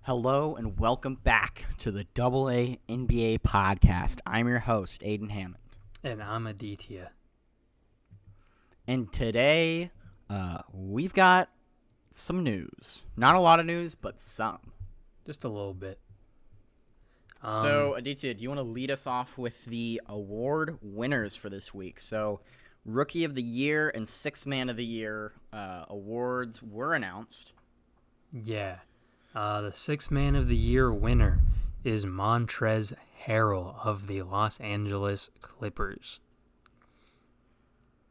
Hello and welcome back to the AA NBA podcast. I'm your host, Aiden Hammond. And I'm Aditya. And today, we've got some news. Not a lot of news, but some. Just a little bit. So, Aditya, do you want to lead us off with the award winners for this week? So, Rookie of the Year and Sixth Man of the Year awards were announced. Yeah. The Sixth Man of the Year winner is Montrezl Harrell of the Los Angeles Clippers.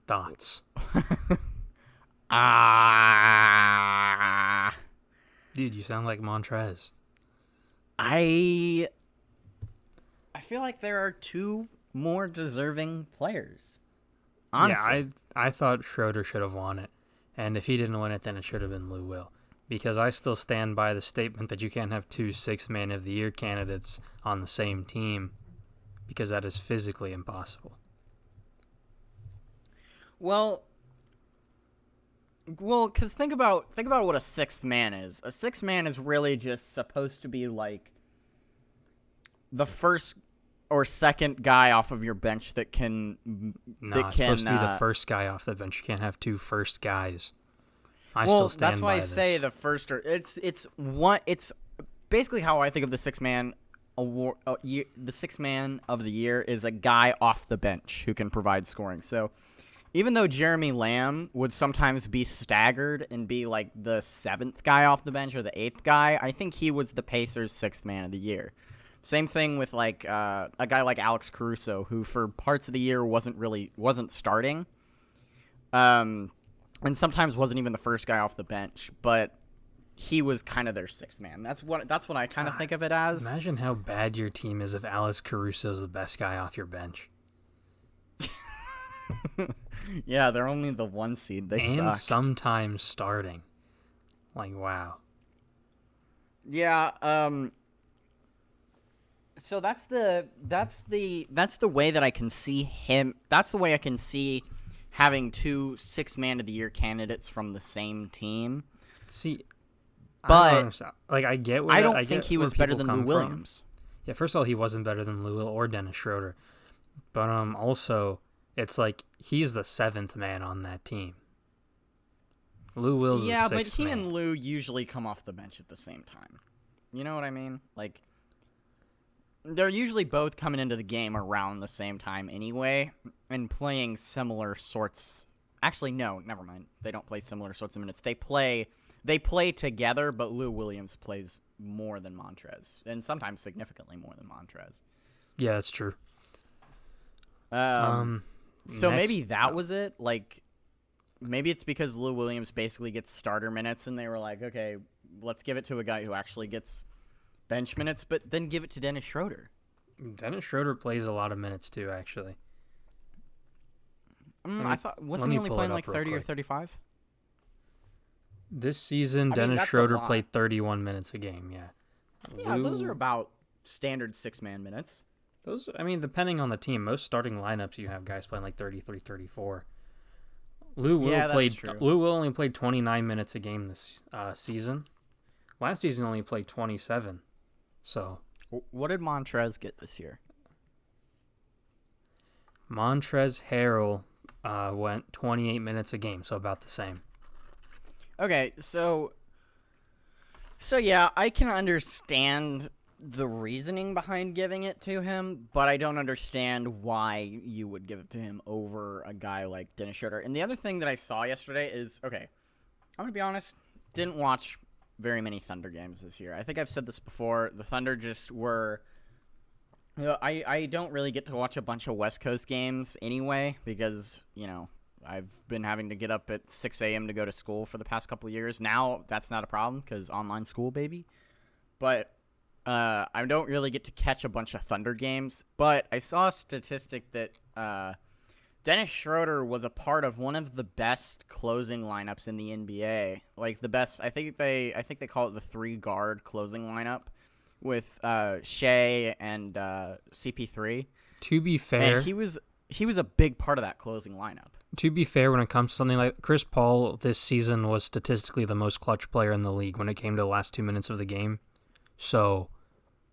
Thoughts? Dude, you sound like Montrez. I feel like there are two more deserving players. Honestly. Yeah, I thought Schroeder should have won it. And if he didn't win it, then it should have been Lou Will. Because I still stand by the statement that you can't have two Sixth Man of the Year candidates on the same team, because that is physically impossible. Well, because think about what a sixth man is. A sixth man is really just supposed to be like the first or second guy off of your bench that can. It's supposed to be the first guy off the bench. You can't have two first guys. That's why I say the first or it's basically how I think of the sixth man award. The sixth man of the year is a guy off the bench who can provide scoring. So even though Jeremy Lamb would sometimes be staggered and be like the seventh guy off the bench or the eighth guy, I think he was the Pacers' sixth man of the year. Same thing with like a guy like Alex Caruso, who for parts of the year wasn't starting. And sometimes wasn't even the first guy off the bench, but he was kind of their sixth man. That's what I kind of think of it as. Imagine how bad your team is if Alex Caruso is the best guy off your bench. Yeah, they're only the one seed. They suck. And sometimes starting. Like, wow. Yeah. So that's the way that I can see him. That's the way I can see having two Sixth Man of the Year candidates from the same team. See, but I get where I don't think he was better than Lou Williams. Yeah, first of all, he wasn't better than Lou Will or Dennis Schroeder. But also, it's like he's the seventh man on that team. Lou Will's the sixth man. Yeah, but he and Lou usually come off the bench at the same time. You know what I mean? Like, they're usually both coming into the game around the same time anyway and playing similar sorts. Actually, no, never mind. They don't play similar sorts of minutes. They play together, but Lou Williams plays more than Montrez, and sometimes significantly more than Montrez. Yeah, that's true. So maybe that was it. Like, maybe it's because Lou Williams basically gets starter minutes, and they were like, okay, let's give it to a guy who actually gets bench minutes, but then give it to Dennis Schroeder. Dennis Schroeder plays a lot of minutes too, actually. I thought wasn't he only playing like 30 or 35? This season, Dennis Schroeder played 31 minutes a game. Yeah. Yeah, those are about standard six-man minutes. Those, depending on the team, most starting lineups you have guys playing like 33, 34. Lou Will only played 29 minutes a game this season. Last season only played 27. So, what did Montrez get this year? Montrezl Harrell went 28 minutes a game, so about the same. Okay, so yeah, I can understand the reasoning behind giving it to him, but I don't understand why you would give it to him over a guy like Dennis Schroeder. And the other thing that I saw yesterday is, okay, I'm going to be honest, didn't watch very many Thunder games this year. I think I've said this before. The Thunder just were... I don't really get to watch a bunch of West Coast games anyway because, I've been having to get up at 6 a.m. to go to school for the past couple of years. Now that's not a problem because online school, baby. But I don't really get to catch a bunch of Thunder games. But I saw a statistic that Dennis Schroeder was a part of one of the best closing lineups in the NBA. Like the best, I think they call it the 3-guard closing lineup with Shea and CP3. To be fair, and he was a big part of that closing lineup. To be fair, when it comes to something like Chris Paul this season was statistically the most clutch player in the league when it came to the last 2 minutes of the game. So,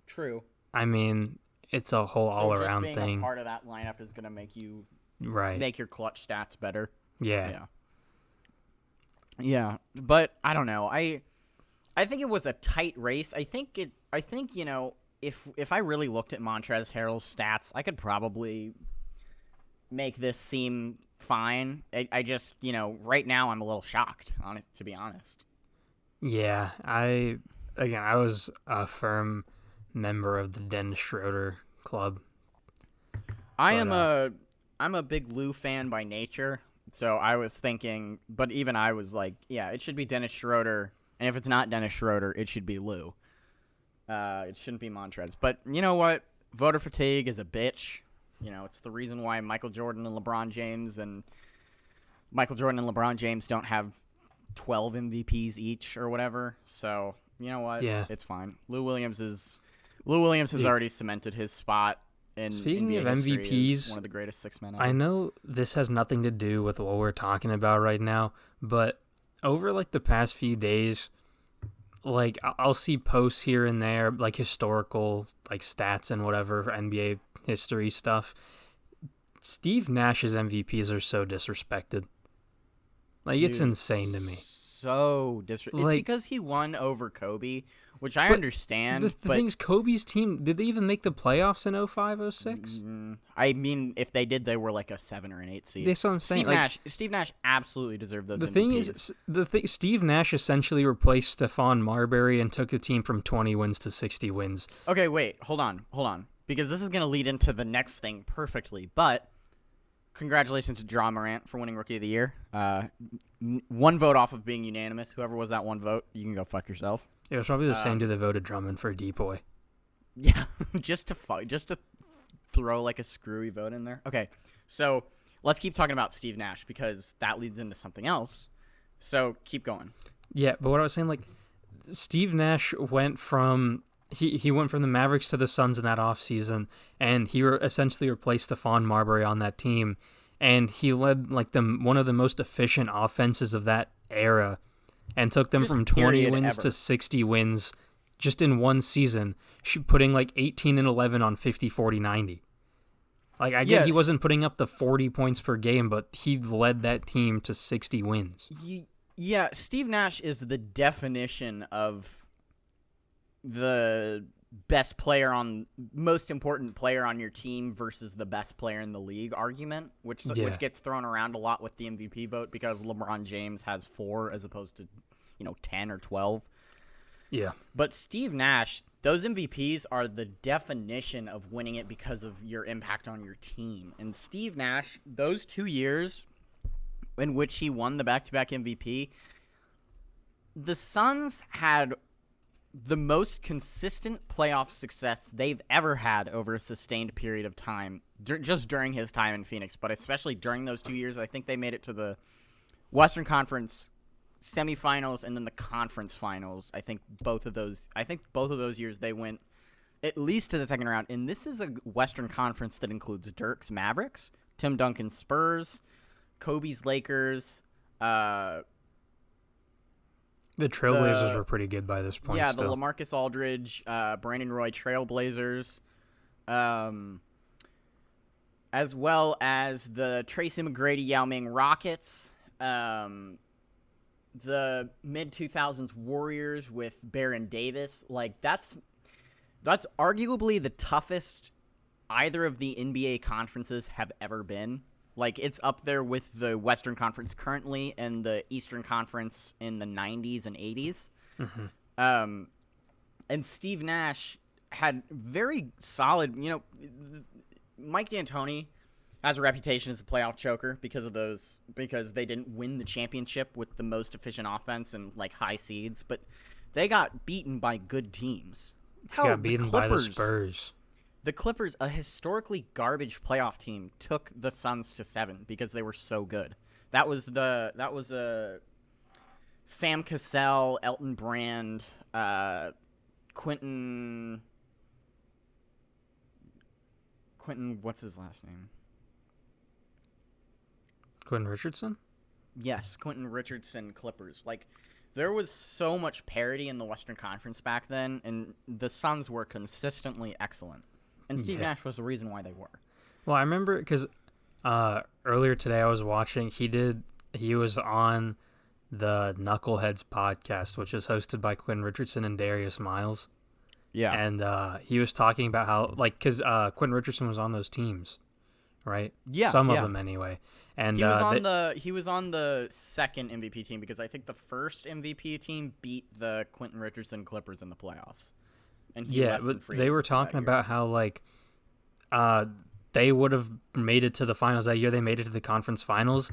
true. I mean, it's a whole all-around thing. Being a part of that lineup is going to make you right. make your clutch stats better. Yeah. Yeah, but I don't know. I think it was a tight race. I think if I really looked at Montrezl Harrell's stats, I could probably make this seem fine. I just, right now I'm a little shocked, to be honest. Yeah, I was a firm member of the Dennis Schroeder club. I'm a big Lou fan by nature, so I was thinking, but even I was like, yeah, it should be Dennis Schroeder, and if it's not Dennis Schroeder, it should be Lou. It shouldn't be Montrez. But you know what? Voter fatigue is a bitch. It's the reason why Michael Jordan and LeBron James don't have 12 MVPs each or whatever. So, you know what? Yeah. It's fine. Lou Williams has already cemented his spot in Speaking NBA of history MVPs, as one of the greatest six men ever. I know this has nothing to do with what we're talking about right now, but over like the past few days, like I'll see posts here and there, like historical like stats and whatever NBA history stuff. Steve Nash's MVPs are so disrespected. Like, dude, it's insane to me. So it's because he won over Kobe, which I understand. The thing is, Kobe's team, did they even make the playoffs in 05, 06? I mean, if they did, they were like a 7 or an 8 seed. That's what I'm saying. Steve Nash absolutely deserved those MVPs. The thing is, Steve Nash essentially replaced Stephon Marbury and took the team from 20 wins to 60 wins. Okay, wait, hold on. Because this is going to lead into the next thing perfectly, but congratulations to Ja Morant for winning Rookie of the Year. One vote off of being unanimous. Whoever was that one vote, you can go fuck yourself. It was probably the same dude that voted Drummond for Depoy. Yeah, just to throw like a screwy vote in there. Okay, so let's keep talking about Steve Nash because that leads into something else. So keep going. Yeah, but what I was saying, like, Steve Nash went from he went from the Mavericks to the Suns in that offseason, and he essentially replaced Stephon Marbury on that team, and he led like one of the most efficient offenses of that era, and took them from 20 wins to 60 wins just in one season, putting like 18 and 11 on 50, 40, 90. Like, I get he wasn't putting up the 40 points per game, but he led that team to 60 wins. Yeah, Steve Nash is the definition of the most important player on your team versus the best player in the league argument, which gets thrown around a lot with the MVP vote because LeBron James has 4 as opposed to 10 or 12. Yeah. But Steve Nash, those MVPs are the definition of winning it because of your impact on your team. And Steve Nash, those 2 years in which he won the back-to-back MVP, the Suns had the most consistent playoff success they've ever had over a sustained period of time, just during his time in Phoenix, but especially during those 2 years. I think they made it to the Western Conference semifinals and then the conference finals. I think both of those years they went at least to the second round. And this is a Western Conference that includes Dirk's Mavericks, Tim Duncan's Spurs, Kobe's Lakers, the Trailblazers were pretty good by this point. Yeah, still. The LaMarcus Aldridge, Brandon Roy Trailblazers, as well as the Tracy McGrady Yao Ming Rockets, the mid-2000s Warriors with Baron Davis. Like, that's arguably the toughest either of the NBA conferences have ever been. Like, it's up there with the Western Conference currently and the Eastern Conference in the 90s and 80s. Mm-hmm. And Steve Nash had very solid, Mike D'Antoni has a reputation as a playoff choker because they didn't win the championship with the most efficient offense and, like, high seeds, but they got beaten by good teams. Got beaten by the Spurs. The Clippers, a historically garbage playoff team, took the Suns to 7 because they were so good. That was a Sam Cassell, Elton Brand, Quentin, what's his last name? Quentin Richardson? Yes, Quentin Richardson Clippers. Like, there was so much parity in the Western Conference back then, and the Suns were consistently excellent. And Steve Nash was the reason why they were. Well, I remember because earlier today I was watching. He was on the Knuckleheads podcast, which is hosted by Quinn Richardson and Darius Miles. Yeah, and he was talking about how, like, because Quinn Richardson was on those teams, right? Yeah, some of them anyway. And he was on the second MVP team because I think the first MVP team beat the Quentin Richardson Clippers in the playoffs. And they were talking about how like they would have made it to the finals that year. They made it to the conference finals.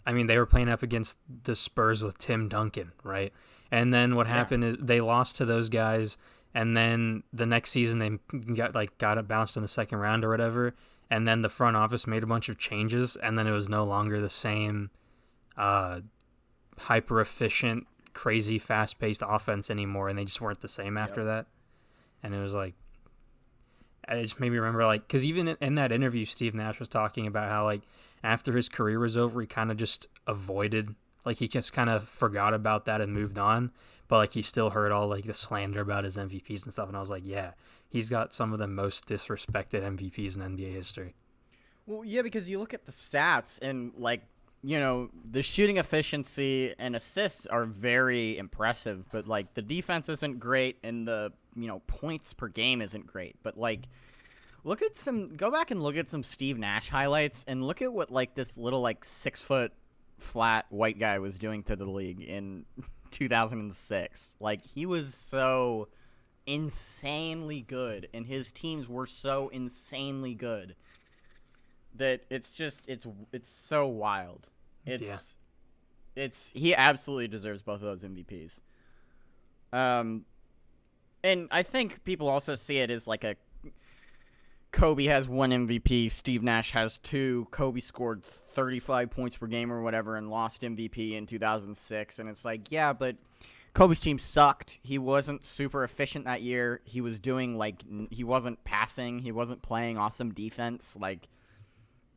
I mean, they were playing up against the Spurs with Tim Duncan, right? And then what happened is they lost to those guys. And then the next season they got it bounced in the second round or whatever. And then the front office made a bunch of changes, and then it was no longer the same hyper efficient, crazy, fast paced offense anymore, and they just weren't the same after that. And it was like, it just made me remember, like, because even in that interview, Steve Nash was talking about how, like, after his career was over, he kind of just avoided, like, he just kind of forgot about that and moved on. But, like, he still heard all, like, the slander about his MVPs and stuff. And I was like, yeah, he's got some of the most disrespected MVPs in NBA history. Well, yeah, because you look at the stats and, like, you know, the shooting efficiency and assists are very impressive. But, like, the defense isn't great and the, you know, points per game isn't great. But, like, go back and look at some Steve Nash highlights and look at what, like, this little, like, 6-foot flat white guy was doing to the league in 2006. Like, he was so insanely good and his teams were so insanely good that it's so wild. He absolutely deserves both of those MVPs. And I think people also see it as like a Kobe has 1 MVP, Steve Nash has 2. Kobe scored 35 points per game or whatever and lost MVP in 2006. And it's like, yeah, but Kobe's team sucked. He wasn't super efficient that year. He was doing, like, he wasn't passing. He wasn't playing awesome defense. Like,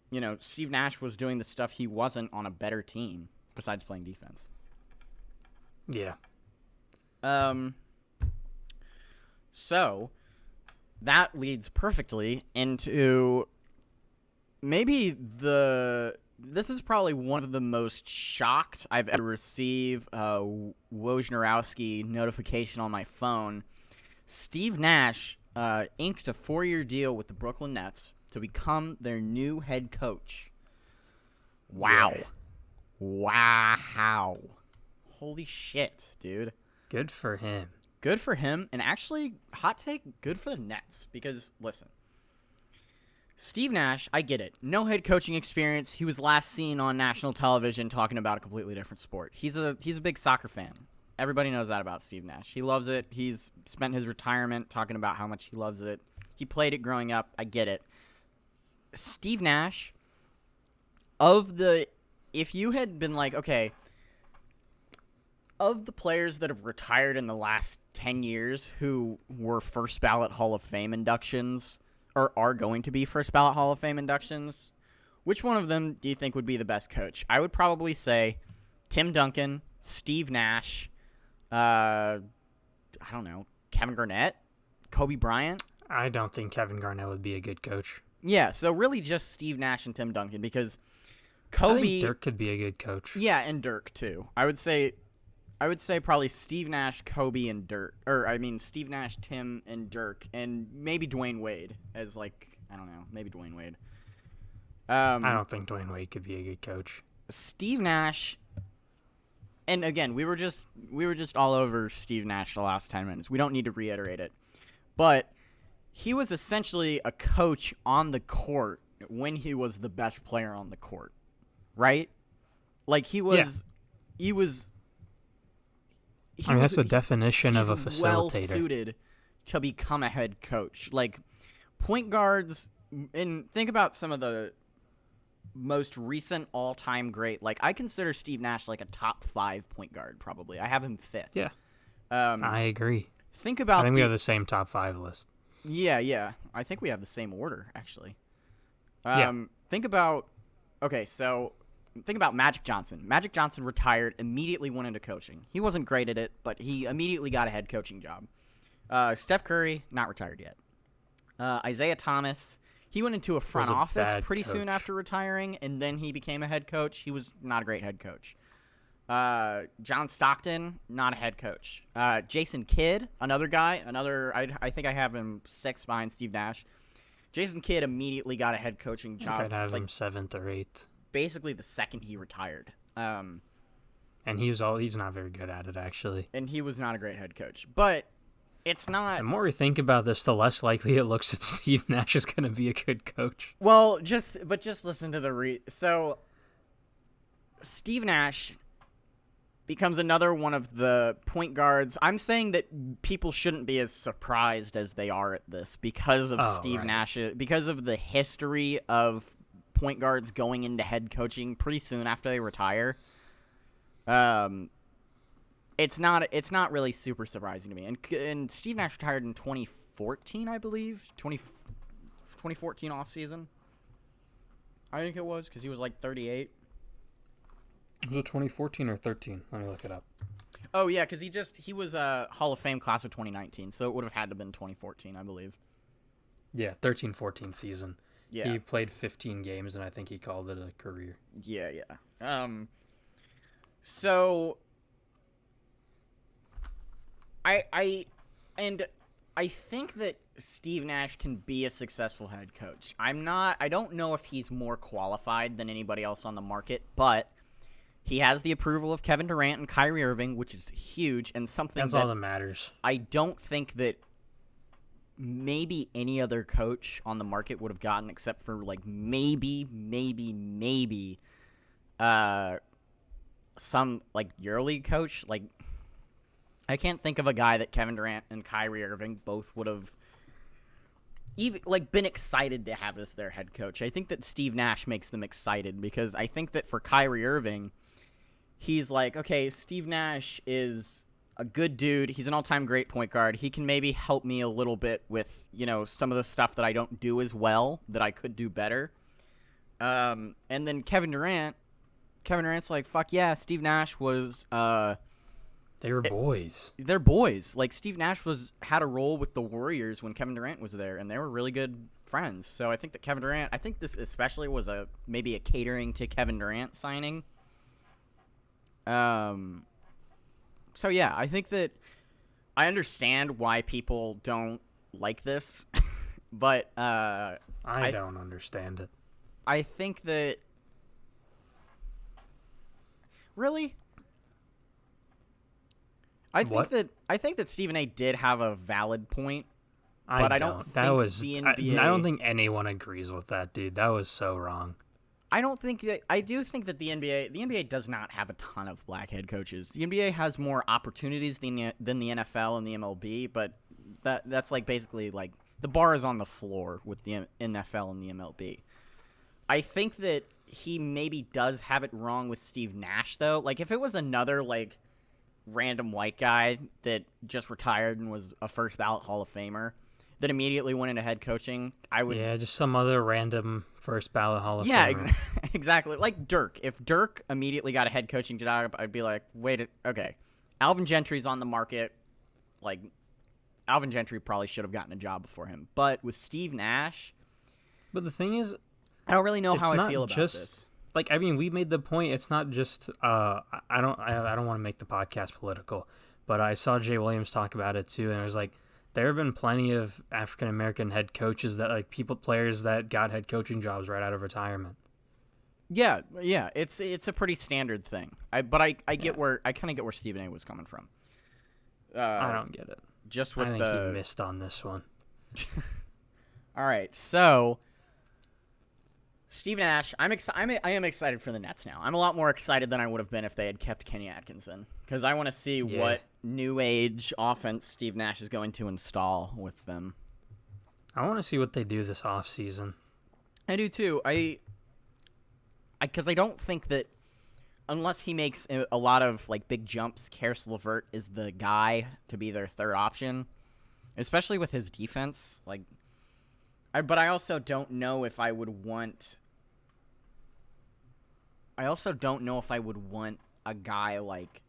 you know, Steve Nash was doing the stuff he wasn't on a better team besides playing defense. Yeah. So that leads perfectly into maybe this is probably one of the most shocked I've ever received Wojnarowski notification on my phone. Steve Nash inked a 4-year deal with the Brooklyn Nets to become their new head coach. Wow. Yeah. Wow. Holy shit, dude. Good for him. Good for him, and actually, hot take, good for the Nets, because, listen, Steve Nash, I get it. No head coaching experience. He was last seen on national television talking about a completely different sport. He's a big soccer fan. Everybody knows that about Steve Nash. He loves it. He's spent his retirement talking about how much he loves it. He played it growing up. I get it. Steve Nash, if you had been like, okay, of the players that have retired in the last 10 years who were first ballot Hall of Fame inductions or are going to be first ballot Hall of Fame inductions, which one of them do you think would be the best coach? I would probably say Tim Duncan, Steve Nash, I don't know, Kevin Garnett, Kobe Bryant. I don't think Kevin Garnett would be a good coach. Yeah, so really just Steve Nash and Tim Duncan because Kobe... I think Dirk could be a good coach. Yeah, and Dirk too. I would say probably Steve Nash, Kobe, and Dirk. Or, I mean, Steve Nash, Tim, and Dirk. And maybe Dwayne Wade as, like, I don't know. Maybe Dwayne Wade. I don't think Dwayne Wade could be a good coach. Steve Nash... And, again, we were just all over Steve Nash the last 10 minutes. We don't need to reiterate it. But he was essentially a coach on the court when he was the best player on the court. Right? Like, he was... Yeah. He was... I mean, that's the definition of a facilitator. Well suited to become a head coach. Like, point guards, and think about some of the most recent all-time great. Like, I consider Steve Nash like a top 5 point guard, probably. I have him 5th. Yeah. I agree. Think about. I think we have the same top 5 list. Yeah. I think we have the same order, actually. Yeah. Think about. Okay, so think about Magic Johnson. Magic Johnson retired, immediately went into coaching. He wasn't great at it, but he immediately got a head coaching job. Steph Curry, not retired yet. Isaiah Thomas, he went into a front office pretty soon after retiring, and then he became a head coach. He was not a great head coach. John Stockton, not a head coach. Jason Kidd, another guy, I think I have him 6th behind Steve Nash. Jason Kidd immediately got a head coaching job. I'd have him 7th or 8th. Basically the second he retired. And he's not very good at it, actually. And he was not a great head coach. But it's not... The more we think about this, the less likely it looks that Steve Nash is going to be a good coach. Well, just listen to the... So, Steve Nash becomes another one of the point guards. I'm saying that people shouldn't be as surprised as they are at this because of Steve Nash, because of the history of point guards going into head coaching pretty soon after they retire. It's not really super surprising to me. And Steve Nash retired in 2014, I believe, 2014 off season. I think it was because he was like 38. Was it 2014 or 13? Let me look it up. Oh, yeah, because he was a Hall of Fame class of 2019, so it would have had to have been 2014, I believe. Yeah, 13-14 season. Yeah. He played 15 games, and I think he called it a career. Yeah. So, I think that Steve Nash can be a successful head coach. I don't know if he's more qualified than anybody else on the market, but he has the approval of Kevin Durant and Kyrie Irving, which is huge and something that's all that matters. I don't think that maybe any other coach on the market would have gotten, except for like maybe some like EuroLeague coach. Like, I can't think of a guy that Kevin Durant and Kyrie Irving both would have even like been excited to have as their head coach. I think that Steve Nash makes them excited because I think that for Kyrie Irving, he's like, okay, Steve Nash is a good dude. He's an all-time great point guard. He can maybe help me a little bit with, some of the stuff that I don't do as well, that I could do better. And then Kevin Durant's like, fuck yeah, Steve Nash was... They were boys. They're boys. Like, Steve Nash had a role with the Warriors when Kevin Durant was there, and they were really good friends. So I think that Kevin Durant... I think this especially was maybe a catering to Kevin Durant signing. So yeah, I think that I understand why people don't like this, but I don't understand it. I think that really, I think that Stephen A. did have a valid point, but I don't think the NBA... I don't think anyone agrees with that, dude. That was so wrong. I do think that the NBA does not have a ton of black head coaches. The NBA has more opportunities than the NFL and the MLB, but that's like basically like the bar is on the floor with the NFL and the MLB. I think that he maybe does have it wrong with Steve Nash though. Like if it was another like random white guy that just retired and was a first ballot Hall of Famer that immediately went into head coaching, I would... Yeah, just some other random first ballot Hall of Famer. Yeah, exactly. Like Dirk. If Dirk immediately got a head coaching job, I'd be like, okay. Alvin Gentry's on the market. Like, Alvin Gentry probably should have gotten a job before him. But with Steve Nash... But the thing is... I don't really know how I feel about this. Like, I mean, we made the point. It's not just... I don't want to make the podcast political, but I saw Jay Williams talk about it, too, and it was like, there have been plenty of African-American head coaches that players that got head coaching jobs right out of retirement. Yeah, it's a pretty standard thing. I kind of get where Stephen A. was coming from. I don't get it. Just with I think he missed on this one. All right, so Steve Nash, I am excited for the Nets now. I'm a lot more excited than I would have been if they had kept Kenny Atkinson, because I want to see what new age offense Steve Nash is going to install with them. I want to see what they do this offseason. I do too. Because I don't think that unless he makes a lot of like big jumps, Karis LeVert is the guy to be their third option, especially with his defense. But I also don't know if I would want. I also don't know if I would want a guy like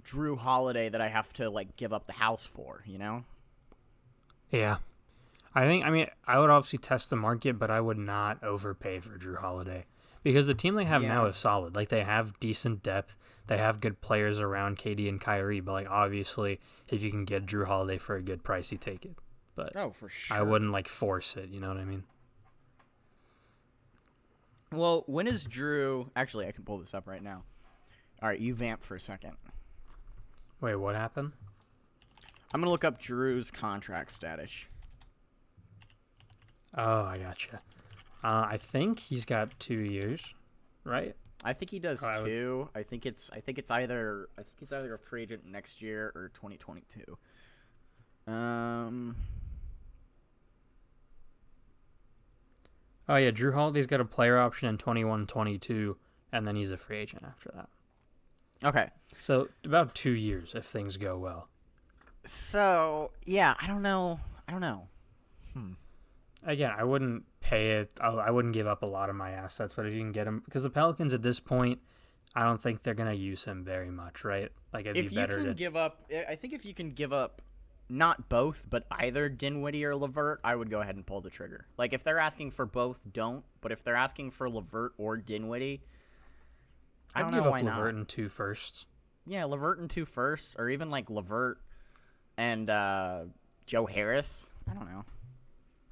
Drew Holiday that I have to like give up the house for, you know? Yeah. I mean, I would obviously test the market, but I would not overpay for Drew Holiday because the team they have now is solid. Like, they have decent depth. They have good players around KD and Kyrie, but like, obviously, if you can get Drew Holiday for a good price, you take it. But for sure. I wouldn't like force it, you know what I mean? Well, when is Drew... Actually, I can pull this up right now. All right, you vamp for a second. Wait, what happened? I'm going to look up Drew's contract status. Oh, I gotcha. I think he's got 2 years, right? I think he does too. I think he's either a free agent next year or 2022. Oh yeah, Drew Holiday's got a player option in 21-22, and then he's a free agent after that. Okay. So about 2 years if things go well. So yeah, I don't know. Again, I wouldn't pay it. I wouldn't give up a lot of my assets, but if you can get him, because the Pelicans at this point, I don't think they're gonna use him very much, right? Like, it'd be better to give up. I think if you can give up, not both, but either Dinwiddie or LeVert, I would go ahead and pull the trigger. Like, if they're asking for both, don't. But if they're asking for LeVert or Dinwiddie, I'd give up LeVert and 2 firsts. Yeah, LeVert and 2 firsts, or even like LeVert and Joe Harris. I don't know.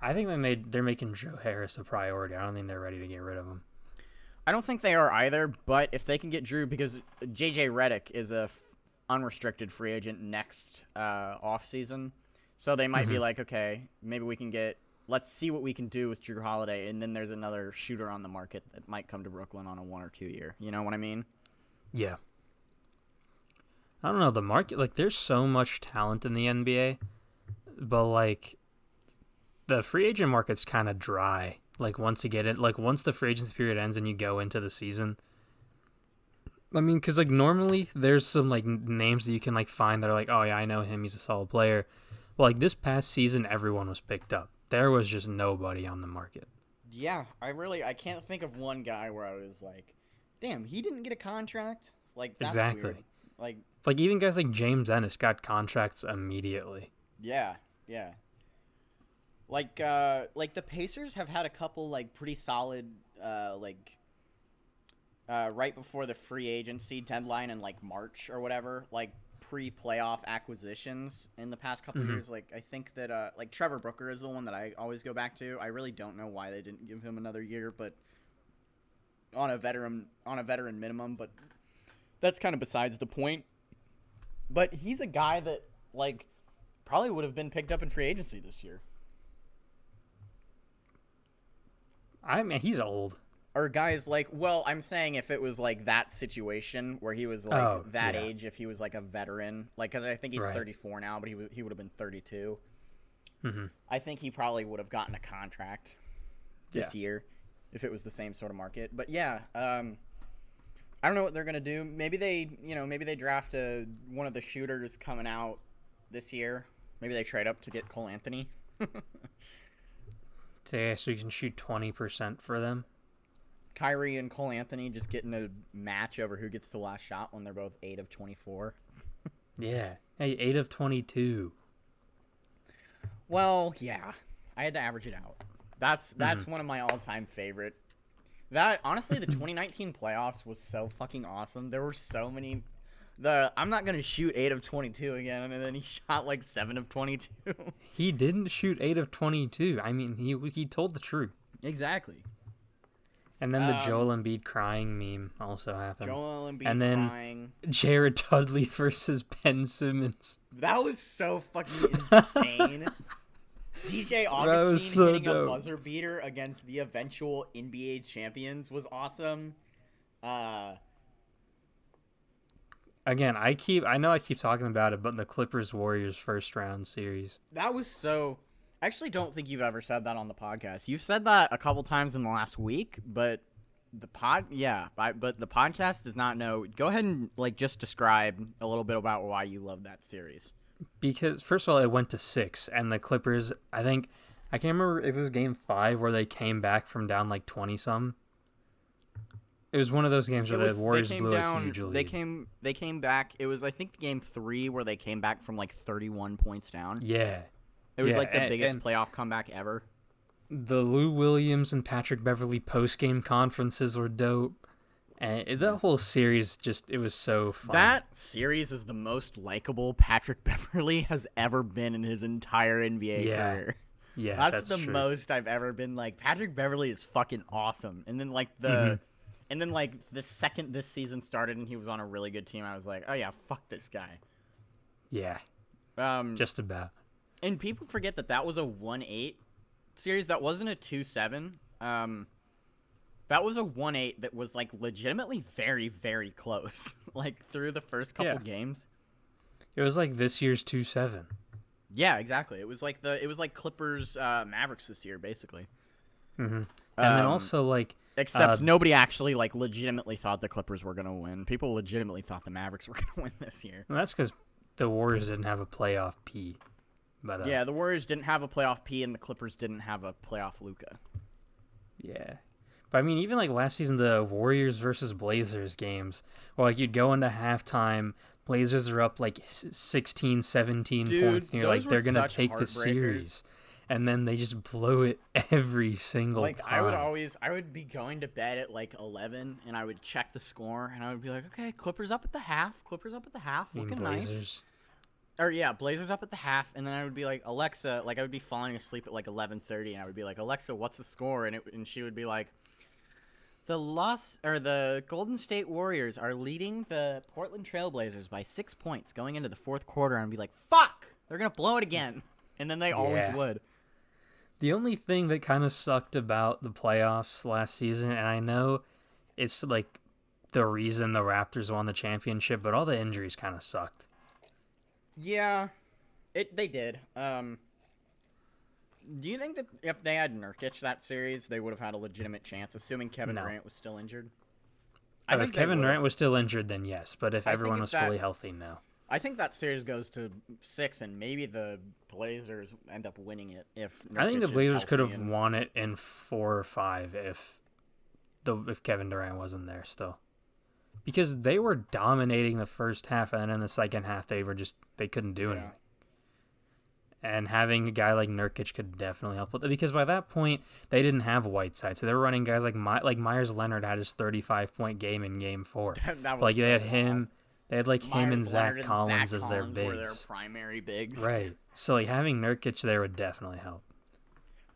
I think they're making Joe Harris a priority. I don't think they're ready to get rid of him. I don't think they are either, but if they can get Drew, because JJ Redick is a unrestricted free agent next offseason, so they might be like, okay, maybe we can let's see what we can do with Drew Holiday, and then there's another shooter on the market that might come to Brooklyn on a 1 or 2 year. You know what I mean? Yeah. I don't know, the market, like, there's so much talent in the NBA, but like, the free agent market's kind of dry. Like, once the free agency period ends and you go into the season. I mean, because, like, normally there's some, like, names that you can, like, find that are like, oh, yeah, I know him. He's a solid player. Well, like, this past season, everyone was picked up. There was just nobody on the market. Yeah, I can't think of one guy where I was like, damn, he didn't get a contract? Like, that's exactly. Weird. Like, even guys like James Ennis got contracts immediately. Yeah. Like the Pacers have had a couple, like, pretty solid, right before the free agency deadline in, like, March or whatever, like, pre-playoff acquisitions in the past couple years. Like, I think that, like, Trevor Booker is the one that I always go back to. I really don't know why they didn't give him another year, but on a veteran minimum, but that's kind of besides the point. But he's a guy that, like, probably would have been picked up in free agency this year. I mean, he's old. Or guys like, well, I'm saying if it was like that situation where he was like age, if he was like a veteran, like, because I think he's 34 now, but he would have been 32. I think he probably would have gotten a contract this year if it was the same sort of market. But yeah, I don't know what they're gonna do. Maybe they draft one of the shooters coming out this year. Maybe they trade up to get Cole Anthony. So you can shoot 20% for them. Kyrie and Cole Anthony just getting a match over who gets the last shot when they're both 8 of 24. Yeah. Hey, 8 of 22. Well, yeah. I had to average it out. That's one of my all-time favorite. That, honestly, the 2019 playoffs was so fucking awesome. There were so many... I'm not going to shoot 8 of 22 again, and then he shot like 7 of 22. He didn't shoot 8 of 22. I mean, he told the truth. Exactly. And then the Joel Embiid crying meme also happened. Joel Embiid and then crying. Jared Dudley versus Ben Simmons. That was so fucking insane. DJ Augustine hitting a buzzer beater against the eventual NBA champions was awesome. Again, I know I keep talking about it, but the Clippers-Warriors first round series. That was so... I actually don't think you've ever said that on the podcast. You've said that a couple times in the last week, but the podcast does not know. Go ahead and just describe a little bit about why you love that series. Because first of all, it went to 6, and the Clippers, I think I can't remember if it was game 5 where they came back from down like 20-some. It was one of those games where the Warriors blew a huge lead. They came back. It was, I think, game 3 where they came back from like 31 points down. Yeah. It was like the biggest playoff comeback ever. The Lou Williams and Patrick Beverley post-game conferences were dope. And the whole series it was so fun. That series is the most likable Patrick Beverley has ever been in his entire NBA career. Yeah, that's the true. most I've ever been like, Patrick Beverley is fucking awesome. And then the second this season started and he was on a really good team, I was like, oh yeah, fuck this guy. Yeah. Just about. And people forget that was a 1-8 series. That wasn't a 2-7. That was a 1-8 that was like legitimately very, very close. Like through the first couple games. It was like this year's 2-7. Yeah, exactly. It was like Clippers Mavericks this year, basically. Mm-hmm. And then also like, except nobody actually like legitimately thought the Clippers were gonna win. People legitimately thought the Mavericks were gonna win this year. Well, that's because the Warriors didn't have a playoff P. But yeah, the Warriors didn't have a playoff P, and the Clippers didn't have a playoff Luka. Yeah. But I mean, even like last season, the Warriors versus Blazers games, where like you'd go into halftime, Blazers are up like 16, 17 points, and you're like, they're going to take the series. And then they just blow it every single time. I would be going to bed at like 11, and I would check the score, and I would be like, okay, Clippers up at the half, looking nice. Or yeah, Blazers up at the half, and then I would be like, Alexa, like I would be falling asleep at like 11:30, and I would be like, Alexa, what's the score? And she would be like, the Golden State Warriors are leading the Portland Trailblazers by 6 points going into the fourth quarter, and I'd be like, fuck, they're gonna blow it again, and then they always would. The only thing that kind of sucked about the playoffs last season, and I know it's like the reason the Raptors won the championship, but all the injuries kind of sucked. Yeah, they did. Do you think that if they had Nurkic that series, they would have had a legitimate chance, assuming Kevin Durant was still injured? If Kevin Durant was still injured, then yes. But if everyone was fully healthy, no. I think that series goes to 6, and maybe the Blazers end up winning it if Nurkic I think the Blazers could have won it in 4 or 5 if Kevin Durant wasn't there still. Because they were dominating the first half, and in the second half, they couldn't do anything. And having a guy like Nurkic could definitely help with it. Because by that point, they didn't have Whiteside. So they were running guys like Myers Leonard had his 35-point game in Game 4. Like they had him. They had like him and Zach Collins as their bigs. Were their primary bigs. Right. So like having Nurkic there would definitely help.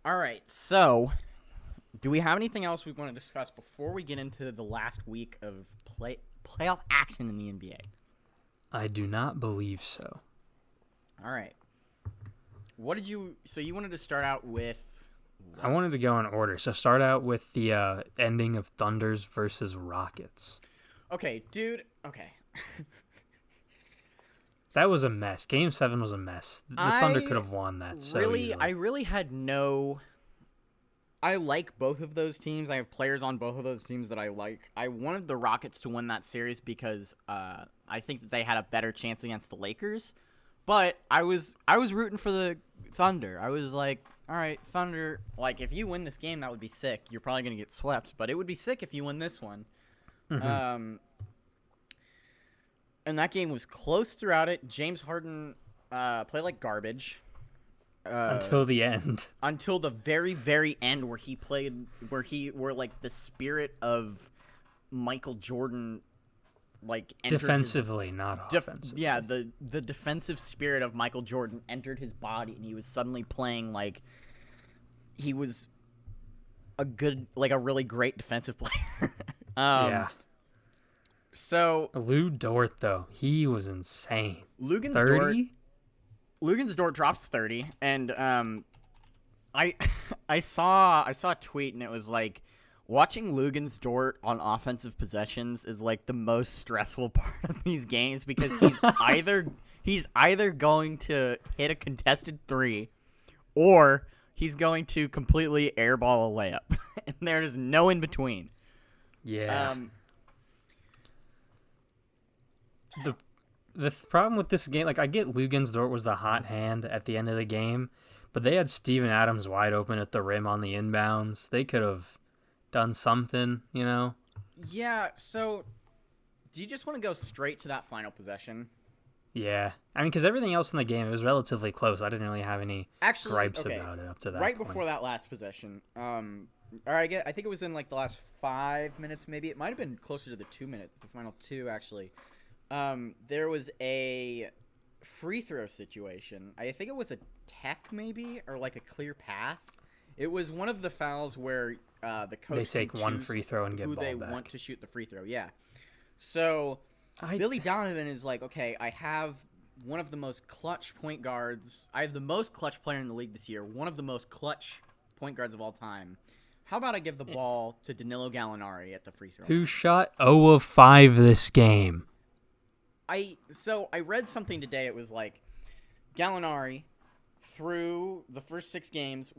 All right. So, do we have anything else we want to discuss before we get into the last week of playoff action in the NBA? I do not believe so. All right. So you wanted to start out with... I wanted to go in order. So start out with the ending of Thunders versus Rockets. Okay, dude. Okay. That was a mess. Game 7 was a mess. The Thunder could have won that so easily. I really had no... I like both of those teams. I have players on both of those teams that I like. I wanted the Rockets to win that series because I think that they had a better chance against the Lakers. But I was rooting for the Thunder. I was like, all right, Thunder, like if you win this game, that would be sick. You're probably going to get swept, but it would be sick if you win this one. Mm-hmm. And that game was close throughout it. James Harden played like garbage. Until the end. Until the very, very end where where like the spirit of Michael Jordan like defensively, not offensively. Yeah, the defensive spirit of Michael Jordan entered his body, and he was suddenly playing like he was a really great defensive player. Yeah. So Lou Dort though, he was insane. Luguentz 30? Dort drops 30, and I saw a tweet, and it was like, watching Luguentz Dort on offensive possessions is like the most stressful part of these games because he's either going to hit a contested 3 or he's going to completely airball a layup. And there's no in between. Yeah. The problem with this game, like I get Luguentz Dort was the hot hand at the end of the game, But they had Steven Adams wide open at the rim on the inbounds. They could have done something, you know? Yeah, so do you just want to go straight to that final possession? Yeah. I mean, because everything else in the game, it was relatively close. I didn't really have any gripes about it up to that right point. Before that last possession, I think it was in like the last 5 minutes, maybe. It might have been closer to the 2 minutes, the final 2, actually. There was a free throw situation. I think it was a tech, maybe, or like a clear path. It was one of the fouls where the coach they take one free throw and get who ball they back. want to shoot the free throw. Yeah. So Billy Donovan is like, okay, I have one of the most clutch point guards. I have the most clutch player in the league this year. One of the most clutch point guards of all time. How about I give the ball to Danilo Gallinari at the free throw line? Who shot 0 of 5 this game? I read something today. It was like Gallinari through the first 6 games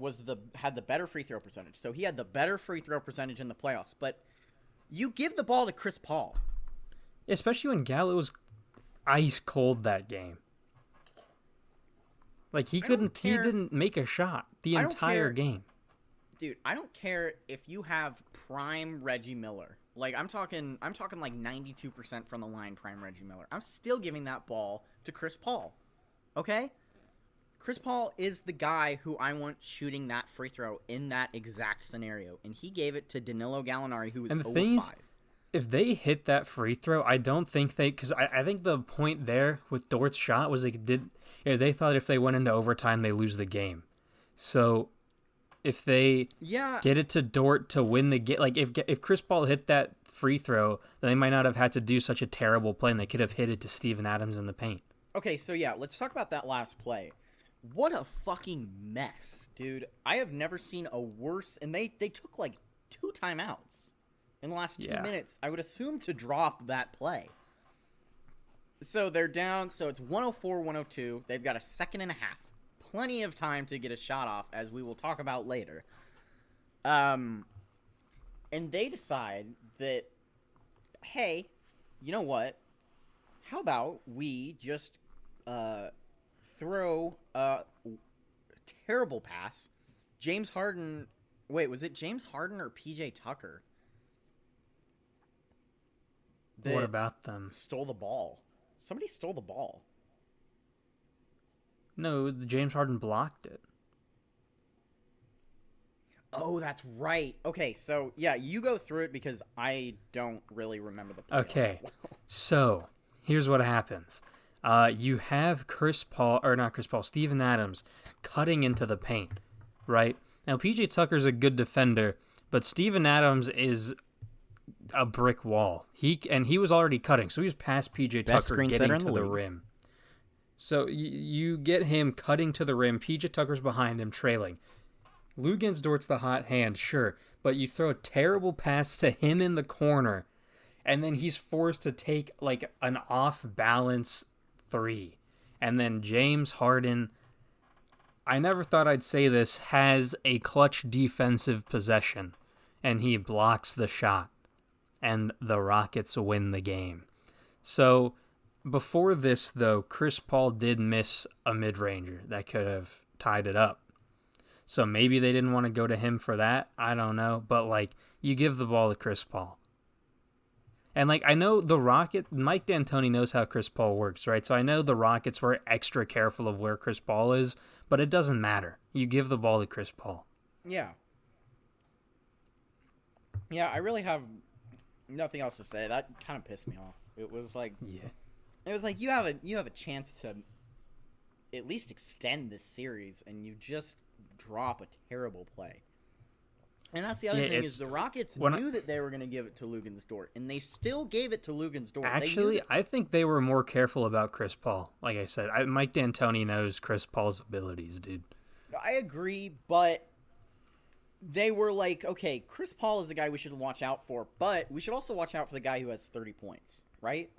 had the better free throw percentage. So he had the better free throw percentage in the playoffs. But you give the ball to Chris Paul, especially when Gallo was ice cold that game. Like he didn't make a shot the entire game. Dude, I don't care if you have prime Reggie Miller. Like I'm talking like 92% from the line prime Reggie Miller. I'm still giving that ball to Chris Paul. Okay? Chris Paul is the guy who I want shooting that free throw in that exact scenario, and he gave it to Danilo Gallinari, who was 0-5. If they hit that free throw, I don't think because I think the point there with Dort's shot was they thought if they went into overtime they lose the game. So if they get it to Dort to win the game, like if Chris Paul hit that free throw, then they might not have had to do such a terrible play, and they could have hit it to Steven Adams in the paint. Okay, so yeah, let's talk about that last play. What a fucking mess, dude. I have never seen a worse, and they took like 2 timeouts in the last 2 minutes, I would assume, to drop that play. So they're down, so it's 104-102. They've got a second and a half. Plenty of time to get a shot off, as we will talk about later. And they decide that, hey, you know what? How about we just throw a terrible pass? James Harden... Wait, was it James Harden or PJ Tucker? What about them? Stole the ball. Somebody stole the ball. No, James Harden blocked it. Oh, that's right. Okay, so, yeah, you go through it because I don't really remember the play. Okay, so here's what happens. You have Steven Adams cutting into the paint, right? Now, PJ Tucker's a good defender, but Steven Adams is a brick wall. He was already cutting, so he was past PJ Tucker getting to the rim. So you get him cutting to the rim. PJ Tucker's behind him, trailing. Luguentz-Dort's the hot hand, sure, but you throw a terrible pass to him in the corner, and then he's forced to take like an off-balance 3. And then James Harden, I never thought I'd say this, has a clutch defensive possession, and he blocks the shot, and the Rockets win the game. So before this, though, Chris Paul did miss a mid-ranger that could have tied it up. So maybe they didn't want to go to him for that. I don't know. But, like, you give the ball to Chris Paul. And, like, I know Mike D'Antoni knows how Chris Paul works, right? So I know the Rockets were extra careful of where Chris Paul is, but it doesn't matter. You give the ball to Chris Paul. Yeah. Yeah, I really have nothing else to say. That kind of pissed me off. It was like... Yeah. It was like you have a chance to at least extend this series, and you just drop a terrible play. And that's the other thing is the Rockets knew that they were going to give it to Luguentz-Dort, and they still gave it to Luguentz-Dort. Actually, I think they were more careful about Chris Paul. Like I said, Mike D'Antoni knows Chris Paul's abilities, dude. I agree, but they were like, okay, Chris Paul is the guy we should watch out for, but we should also watch out for the guy who has 30 points, right?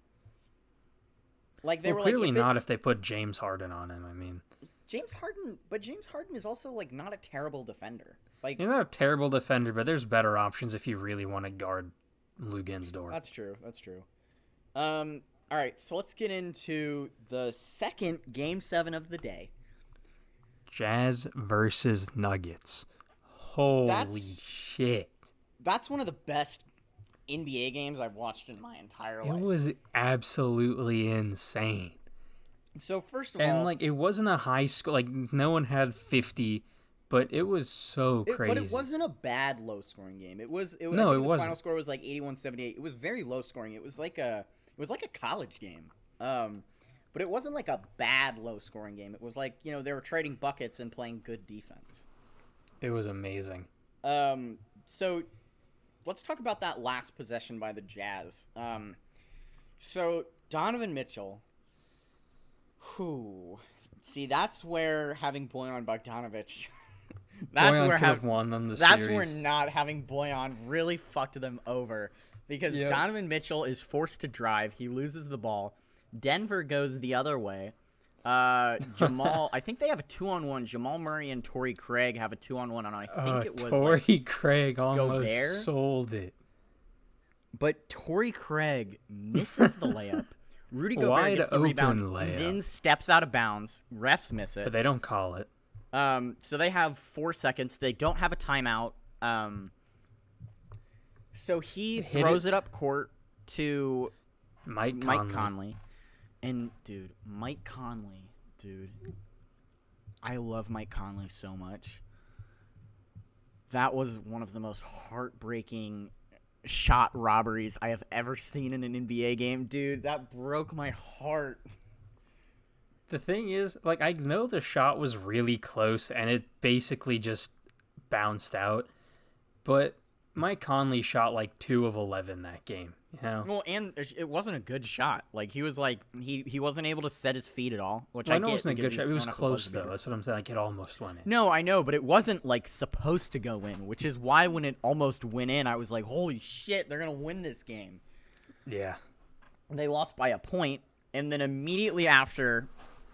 Like they were clearly not if they put James Harden on him. I mean, James Harden is also like not a terrible defender. Like he's not a terrible defender, but there's better options if you really want to guard Luguentz-Dort. That's true. All right, so let's get into the second Game 7 of the day. Jazz versus Nuggets. Holy shit. That's one of the best NBA games I've watched in my entire life. It was absolutely insane. So first of all, and like it wasn't a high score. Like no one had 50, but it was so crazy. But it wasn't a bad low scoring game. It was. No, I think it wasn't. The final score was like 81-78. It was very low scoring. It was like a college game. But it wasn't like a bad low scoring game. It was like, you know, they were trading buckets and playing good defense. It was amazing. So let's talk about that last possession by the Jazz. So Donovan Mitchell. See, that's where having Bojan Bogdanovic. Bojan could have won them the series. That's where not having Bojan really fucked them over, because Donovan Mitchell is forced to drive. He loses the ball. Denver goes the other way. Jamal, I think they have a 2-on-1. Jamal Murray and Torrey Craig have a 2-on-1, and I think it was Torrey Craig almost Gobert sold it. But Torrey Craig misses the layup. Rudy Gobert gets the rebound, layup. Then steps out of bounds. Refs miss it. But they don't call it. So they have 4 seconds. They don't have a timeout. So he throws it up court to Mike Conley. And, dude, Mike Conley, I love Mike Conley so much. That was one of the most heartbreaking shot robberies I have ever seen in an NBA game. Dude, that broke my heart. The thing is, like, I know the shot was really close and it basically just bounced out, but Mike Conley shot like 2 of 11 that game. You know? Well, and it wasn't a good shot. Like, he was like, he wasn't able to set his feet at all, which I know it wasn't a good shot. It was close, though. That's what I'm saying. Like, it almost went in. No, I know, but it wasn't, like, supposed to go in, which is why when it almost went in, I was like, holy shit, they're going to win this game. Yeah. They lost by a point, and then immediately after,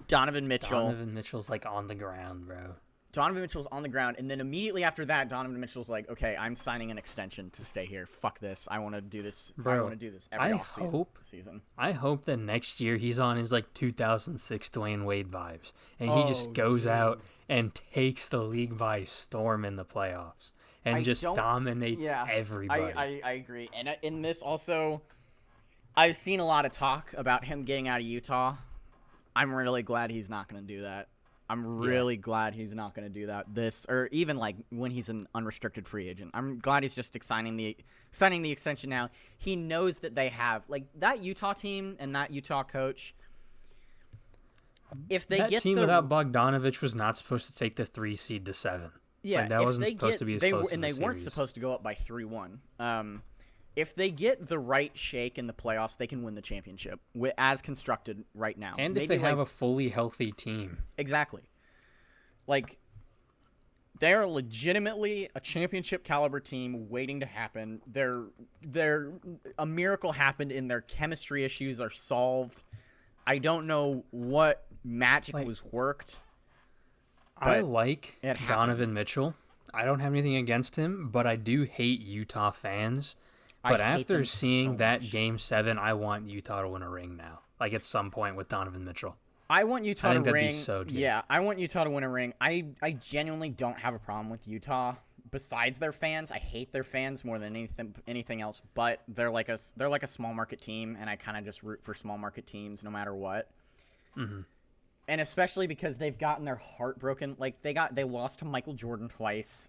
Donovan Mitchell's, like, on the ground, bro. Donovan Mitchell's on the ground, and then immediately after that, Donovan Mitchell's like, okay, I'm signing an extension to stay here. Fuck this. I want to do this. Bro, I want to do this every season. I hope that next year he's on his, like, 2006 Dwayne Wade vibes, and he just goes out and takes the league by storm in the playoffs and just dominates everybody. I agree. And in this also, I've seen a lot of talk about him getting out of Utah. I'm really glad he's not going to do that. I'm really glad he's not going to do that. Or even like when he's an unrestricted free agent. I'm glad he's just signing the extension now. He knows that they have like that Utah team and that Utah coach. If they that get team without Bogdanovic was not supposed to take the 3 seed to 7. Yeah, like, that wasn't supposed to be as close. And they weren't supposed to go up by 3-1. If they get the right shake in the playoffs, they can win the championship as constructed right now. And if they have a fully healthy team. Exactly. Like, they're legitimately a championship caliber team waiting to happen. A miracle happened and their chemistry issues are solved. I don't know what magic was worked. I like Donovan Mitchell. I don't have anything against him, but I do hate Utah fans. But after seeing that Game 7, I want Utah to win a ring now. Like, at some point with Donovan Mitchell. I want Utah to win. That'd be so good. Yeah, I want Utah to win a ring. I genuinely don't have a problem with Utah. Besides their fans, I hate their fans more than anything else. But they're like a small market team, and I kind of just root for small market teams no matter what. Mm-hmm. And especially because they've gotten their heart broken. Like they lost to Michael Jordan twice.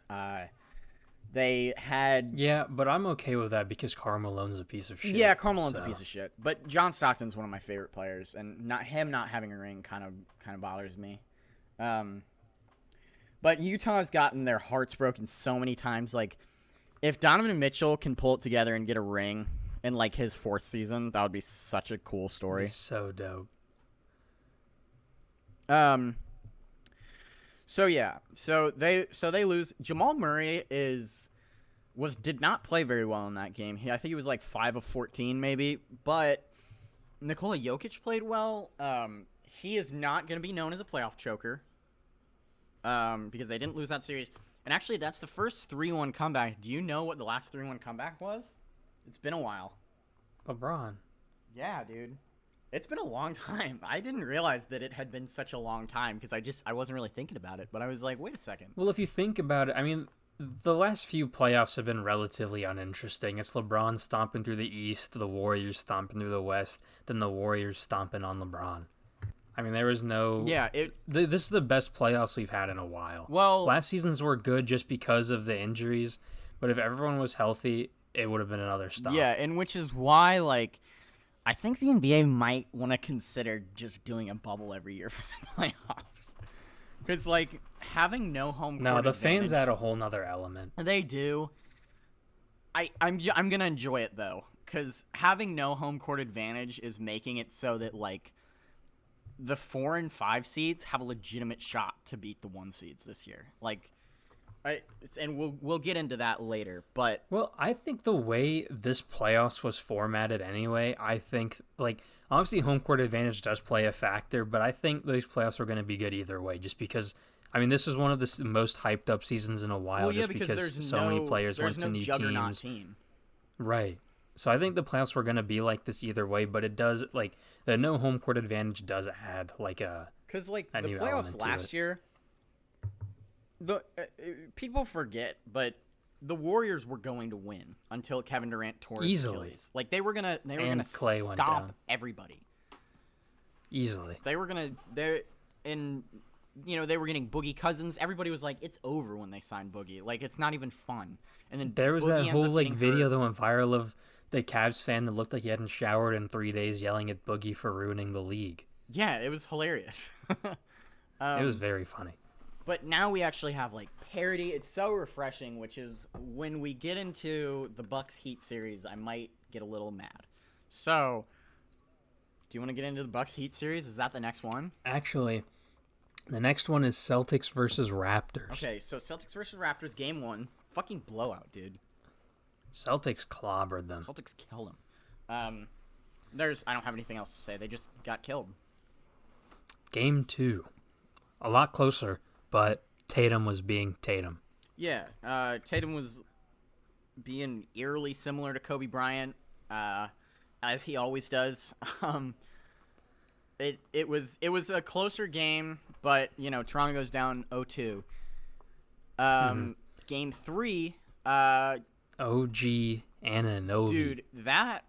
They had... Yeah, but I'm okay with that because Karl Malone's a piece of shit. Yeah, Karl Malone's a piece of shit. But John Stockton's one of my favorite players, and not having a ring kind of bothers me. But Utah's gotten their hearts broken so many times. Like, if Donovan Mitchell can pull it together and get a ring in, like, his 4th season, that would be such a cool story. It'd be so dope. So they lose. Jamal Murray did not play very well in that game. I think he was like 5 of 14 maybe, but Nikola Jokic played well. He is not going to be known as a playoff choker because they didn't lose that series. And actually, that's the first 3-1 comeback. Do you know what the last 3-1 comeback was? It's been a while. LeBron. Yeah, dude. It's been a long time. I didn't realize that it had been such a long time because I wasn't really thinking about it. But I was like, wait a second. Well, if you think about it, I mean, the last few playoffs have been relatively uninteresting. It's LeBron stomping through the East, the Warriors stomping through the West, then the Warriors stomping on LeBron. I mean, there was no... Yeah, this is the best playoffs we've had in a while. Well... Last seasons were good just because of the injuries, but if everyone was healthy, it would have been another stomp. Yeah, and which is why, like, I think the NBA might want to consider just doing a bubble every year for the playoffs. Because, like, having no home court No, the advantage, fans add a whole nother element. They do. I'm going to enjoy it, though. Because having no home court advantage is making it so that, like, the 4 and 5 seeds have a legitimate shot to beat the 1 seeds this year. Like, and we'll get into that later, but... Well, I think the way this playoffs was formatted anyway, I think, like, obviously home court advantage does play a factor, but I think these playoffs are going to be good either way, just because, I mean, this is one of the most hyped up seasons in a while, just because so many players went to new teams. Right. So I think the playoffs were going to be like this either way, but it does, like, the no home court advantage does add, like, because, like, the playoffs last year... people forget, but the Warriors were going to win until Kevin Durant tore his Achilles. Like they were gonna stop everybody. Easily. They were getting Boogie Cousins. Everybody was like, it's over when they signed Boogie. Like it's not even fun. And then there was Boogie that whole like video that went viral of the Cavs fan that looked like he hadn't showered in 3 days, yelling at Boogie for ruining the league. Yeah, it was hilarious. It was very funny. But now we actually have, like, parity. It's so refreshing, which is when we get into the Bucks-Heat series, I might get a little mad. So, do you want to get into the Bucks-Heat series? Is that the next one? Actually, the next one is Celtics versus Raptors. Okay, so Celtics versus Raptors, game 1. Fucking blowout, dude. Celtics clobbered them. Celtics killed them. I don't have anything else to say. They just got killed. Game 2. A lot closer. But Tatum was being Tatum. Yeah, Tatum was being eerily similar to Kobe Bryant, as he always does. It was a closer game, but you know Toronto goes down 0-2. Game 3. OG Anunoby. Dude, that.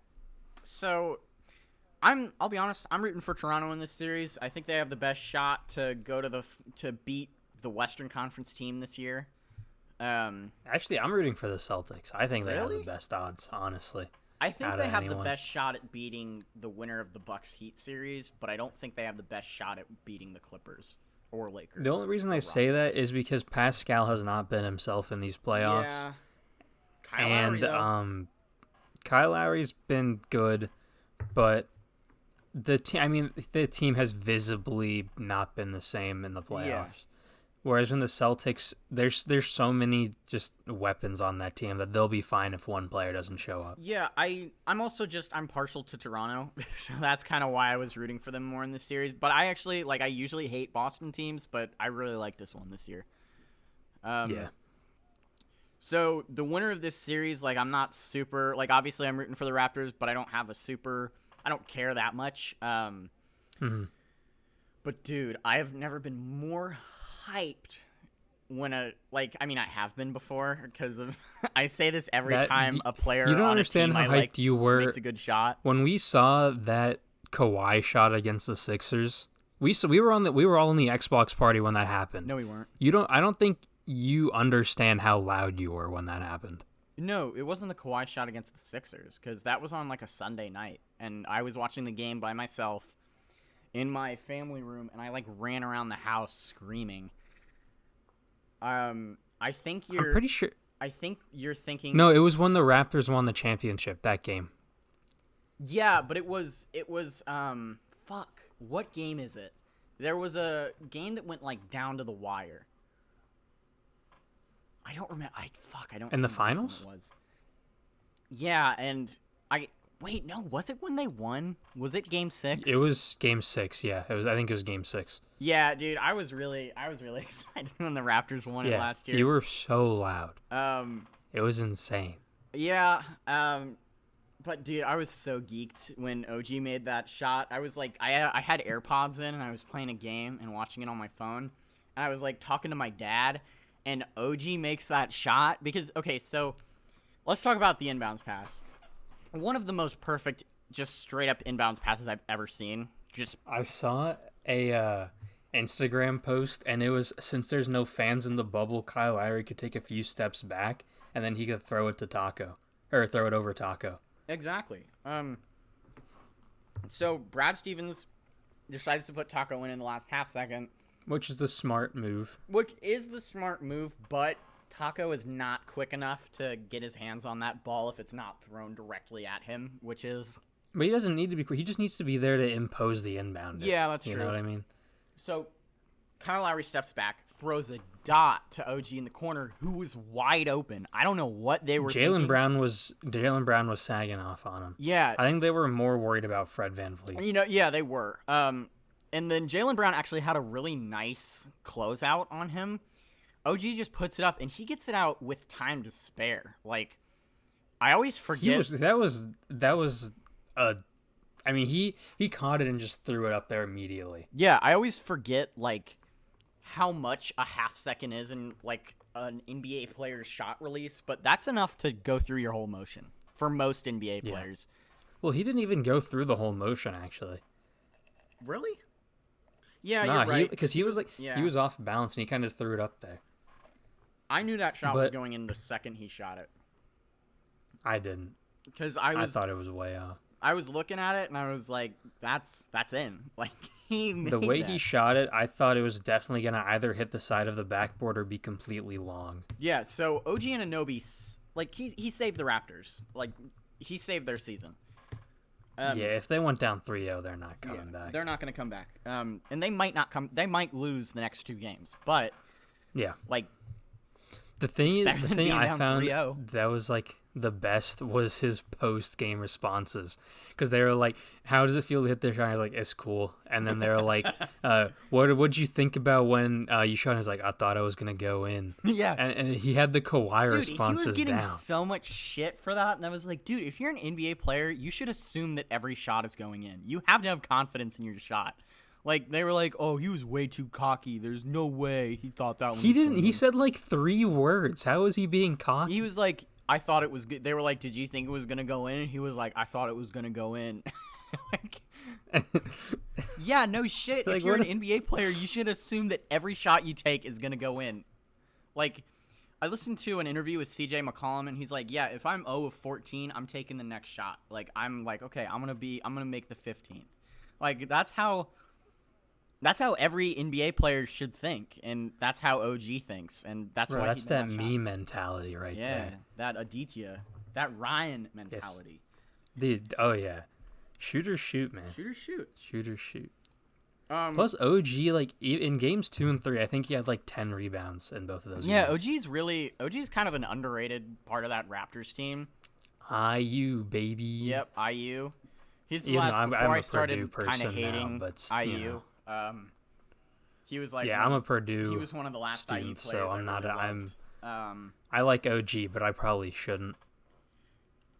So, I'll be honest. I'm rooting for Toronto in this series. I think they have the best shot to go to beat the Western Conference team this year. Actually, I'm rooting for the Celtics. I think they have the best odds, honestly. I think they have the best shot at beating the winner of the Bucks-Heat series, but I don't think they have the best shot at beating the Clippers or Lakers. The only reason I say that is because Pascal has not been himself in these playoffs. Yeah. Kyle Lowry's been good, but the team has visibly not been the same in the playoffs. Yeah. Whereas in the Celtics, there's so many just weapons on that team that they'll be fine if one player doesn't show up. Yeah, I'm also I'm partial to Toronto, so that's kind of why I was rooting for them more in this series. But I actually I usually hate Boston teams, but I really like this one this year. Yeah. So the winner of this series, I'm not super obviously I'm rooting for the Raptors, but I don't care that much. But dude, I have never been more hyped when I have been before because of I say this every time a player you don't on understand a team how hyped you were makes a good shot. When we saw that Kawhi shot against the Sixers, we were all in the Xbox party when that happened. No, we weren't. I don't think you understand how loud you were when that happened. No, it wasn't the Kawhi shot against the Sixers because that was on a Sunday night and I was watching the game by myself in my family room and I ran around the house screaming. I'm pretty sure. I think you're thinking. No, it was when the Raptors won the championship that game. Yeah, but it was. Fuck. What game is it? There was a game that went down to the wire. I don't remember. I don't. In the finals? It was. Yeah, and wait. No, was it when they won? Was it Game 6? It was Game 6. Yeah, it was. I think it was Game 6. Yeah, dude, I was really excited when the Raptors won it last year. You were so loud. It was insane. Yeah. But dude, I was so geeked when OG made that shot. I was like, I had AirPods in and I was playing a game and watching it on my phone, and I was like talking to my dad, and OG makes that shot because okay, so let's talk about the inbounds pass. One of the most perfect, just straight up inbounds passes I've ever seen. I saw a Instagram post, and it was, since there's no fans in the bubble, Kyle Lowry could take a few steps back, and then he could throw it to Taco, or throw it over Taco. Exactly. So Brad Stevens decides to put Taco in the last half second. Which is the smart move. Which is the smart move, but Taco is not quick enough to get his hands on that ball if it's not thrown directly at him, which is... But he doesn't need to be quick. He just needs to be there to impose the inbound. Yeah, that's true. You know what I mean? So Kyle Lowry steps back, throws a dot to OG in the corner, who was wide open. I don't know what they were thinking. Jaylen Brown was sagging off on him. Yeah. I think they were more worried about Fred VanVleet. You know, yeah, they were. And then Jaylen Brown actually had a really nice closeout on him. OG just puts it up, and he gets it out with time to spare. Like, I always forget. He caught it and just threw it up there immediately. Yeah, I always forget, like, how much a half second is in, like, an NBA player's shot release, but that's enough to go through your whole motion for most NBA players. Well, he didn't even go through the whole motion, actually. Really? Yeah, you're right. Because he was he was off balance and he kind of threw it up there. I knew that shot was going in the second he shot it. I didn't. Because I thought it was way off. I was looking at it and I was like, "That's in." Like he made the way he shot it, I thought it was definitely gonna either hit the side of the backboard or be completely long. Yeah. So OG Anunoby, like he saved the Raptors. Like he saved their season. If they went down 3-0, they're not coming back. They're not going to come back. And they might not come. They might lose the next 2 games. But like the thing I found 3-0. That was like the best was his post game responses, because they were like, "How does it feel to hit their shot?" I was like, "It's cool." And then they're like, "What'd you think about when you shot?" I was like, "I thought I was gonna go in." Yeah, and he had the Kawhi responses down. He was getting so much shit for that, and I was like, "Dude, if you're an NBA player, you should assume that every shot is going in. You have to have confidence in your shot." Like, they were like, "Oh, he was way too cocky. There's no way he thought that one." He didn't. He said like 3 words. How was he being cocky? He was like, "I thought it was good." They were like, "Did you think it was gonna go in?" He was like, "I thought it was gonna go in." Like, yeah, no shit. Like, if you're an NBA player, you should assume that every shot you take is gonna go in. Like, I listened to an interview with CJ McCollum, and he's like, "Yeah, if I'm 0 of 14, I'm taking the next shot. Like, I'm like, okay, I'm gonna make the 15th. Like, that's how every NBA player should think, and that's how OG thinks, and that's why that's that me mentality right there. Yeah, that Aditya, that Ryan mentality. Yes. Dude, oh yeah, shoot or shoot, man. Shoot or shoot. Shoot or shoot. Plus OG, like in games 2 and 3, I think he had like 10 rebounds in both of those. Yeah, games. OG's kind of an underrated part of that Raptors team. IU, baby. Yep, IU. He's the last before I started kind of hating IU. You know. He was like, yeah, I'm a Purdue. He was one of the last IU players. So I'm not. I like OG, but I probably shouldn't.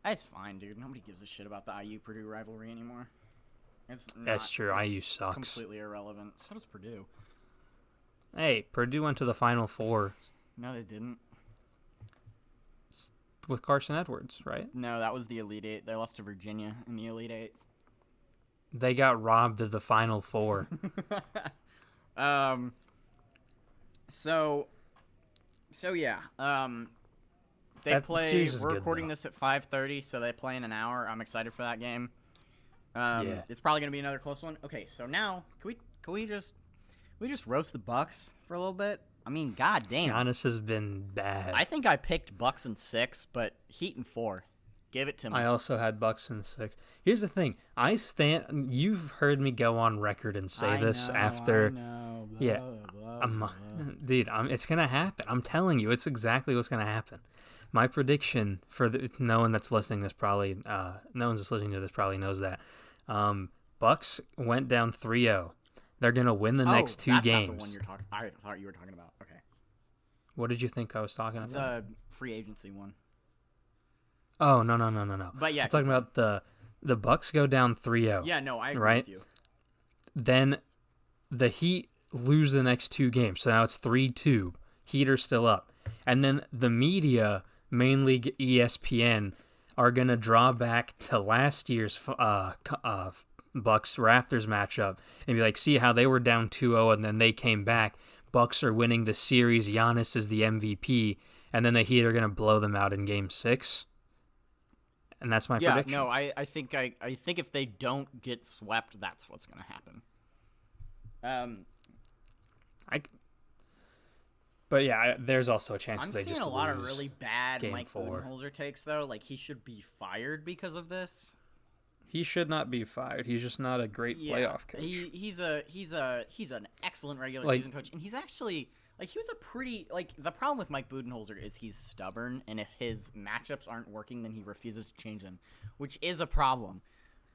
It's fine, dude. Nobody gives a shit about the IU Purdue rivalry anymore. That's true. IU sucks. Completely irrelevant. So does Purdue. Hey, Purdue went to the Final Four. No, they didn't. With Carson Edwards, right? No, that was the Elite Eight. They lost to Virginia in the Elite Eight. They got robbed of the Final Four. So yeah. We're recording this at 5:30, so they play in an hour. I'm excited for that game. It's probably gonna be another close one. Okay, so now can we just roast the Bucks for a little bit? I mean, goddamn. Giannis has been bad. I think I picked Bucks in 6, but Heat in 4. Give it to me. I also had Bucks in 6. Here's the thing. You've heard me go on record and say this after. Dude, it's gonna happen. I'm telling you, it's exactly what's gonna happen. My prediction for no one that's listening to this probably knows that. Bucks went down 3-0. They're gonna win the next 2 games. Not the one I thought you were talking about. Okay. What did you think I was talking about? The free agency one. Oh, no. But yeah, I'm talking about the Bucks go down 3-0. Yeah, no, I agree right? with you. Then the Heat lose the next 2 games, so now it's 3-2. Heat are still up. And then the media, mainly ESPN, are going to draw back to last year's Bucks-Raptors matchup and be like, see how they were down 2-0 and then they came back. Bucks are winning the series. Giannis is the MVP. And then the Heat are going to blow them out in Game 6. And that's my prediction. No, I think if they don't get swept, that's what's going to happen. But yeah, there's also a chance I'm they just lose. I'm seeing a lot of really bad Game Mike 4. Budenholzer takes though. Like he should be fired because of this. He should not be fired. He's just not a great playoff coach. He's an excellent regular season coach, and he's actually he was a pretty the problem with Mike Budenholzer is he's stubborn, and if his matchups aren't working, then he refuses to change them, which is a problem.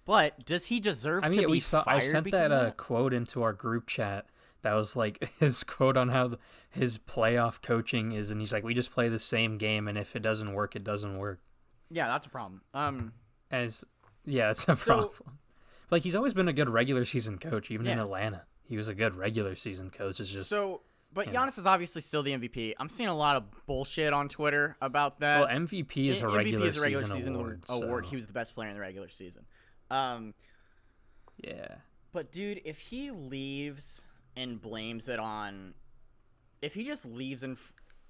But does he deserve to be fired? I sent that quote into our group chat. That was his quote on how his playoff coaching is, and he's like, "We just play the same game, and if it doesn't work, it doesn't work." Yeah, that's a problem. It's a problem. He's always been a good regular season coach, even in Atlanta. He was a good regular season coach. It's just But Giannis is obviously still the MVP. I'm seeing a lot of bullshit on Twitter about that. Well, MVP is a regular season award. So. He was the best player in the regular season. Yeah. But dude, if he leaves and blames it on, if he just leaves and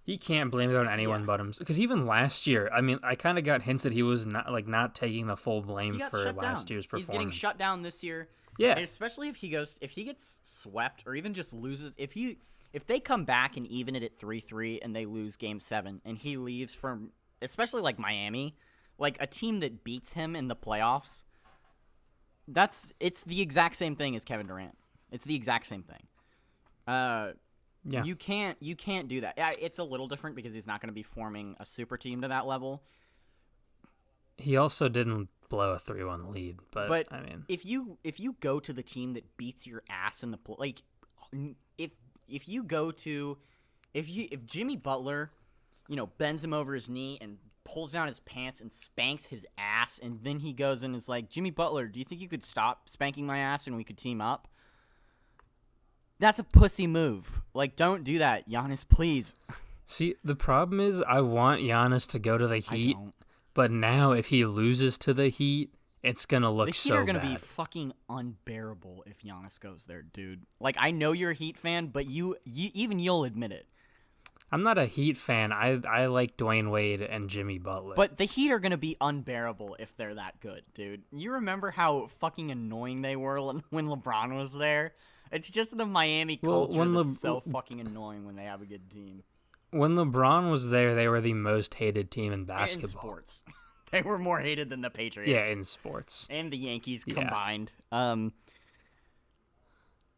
he can't blame it on anyone but him, because even last year, I mean, I kind of got hints that he was not taking the full blame for last year's performance. He's getting shut down this year. Yeah, and especially if he gets swept or even just loses. If they come back and even it at 3-3 and they lose Game 7 and he leaves from, especially Miami, a team that beats him in the playoffs, it's the exact same thing as Kevin Durant. It's the exact same thing. You can't do that. It's a little different because he's not going to be forming a super team to that level. He also didn't blow a 3-1 lead, but I mean, if you go to the team that beats your ass in the if Jimmy Butler, bends him over his knee and pulls down his pants and spanks his ass, and then he goes and is like, Jimmy Butler, do you think you could stop spanking my ass and we could team up? That's a pussy move. Don't do that, Giannis, please. See, the problem is I want Giannis to go to the Heat, but now if he loses to the Heat, it's going to look so bad. The Heat are going to be fucking unbearable if Giannis goes there, dude. I know you're a Heat fan, but you'll admit it. I'm not a Heat fan. I like Dwayne Wade and Jimmy Butler. But the Heat are going to be unbearable if they're that good, dude. You remember how fucking annoying they were when LeBron was there? It's just the Miami culture that's so fucking annoying when they have a good team. When LeBron was there, they were the most hated team in basketball. In sports. They were more hated than the Patriots. Yeah, in sports. And the Yankees combined.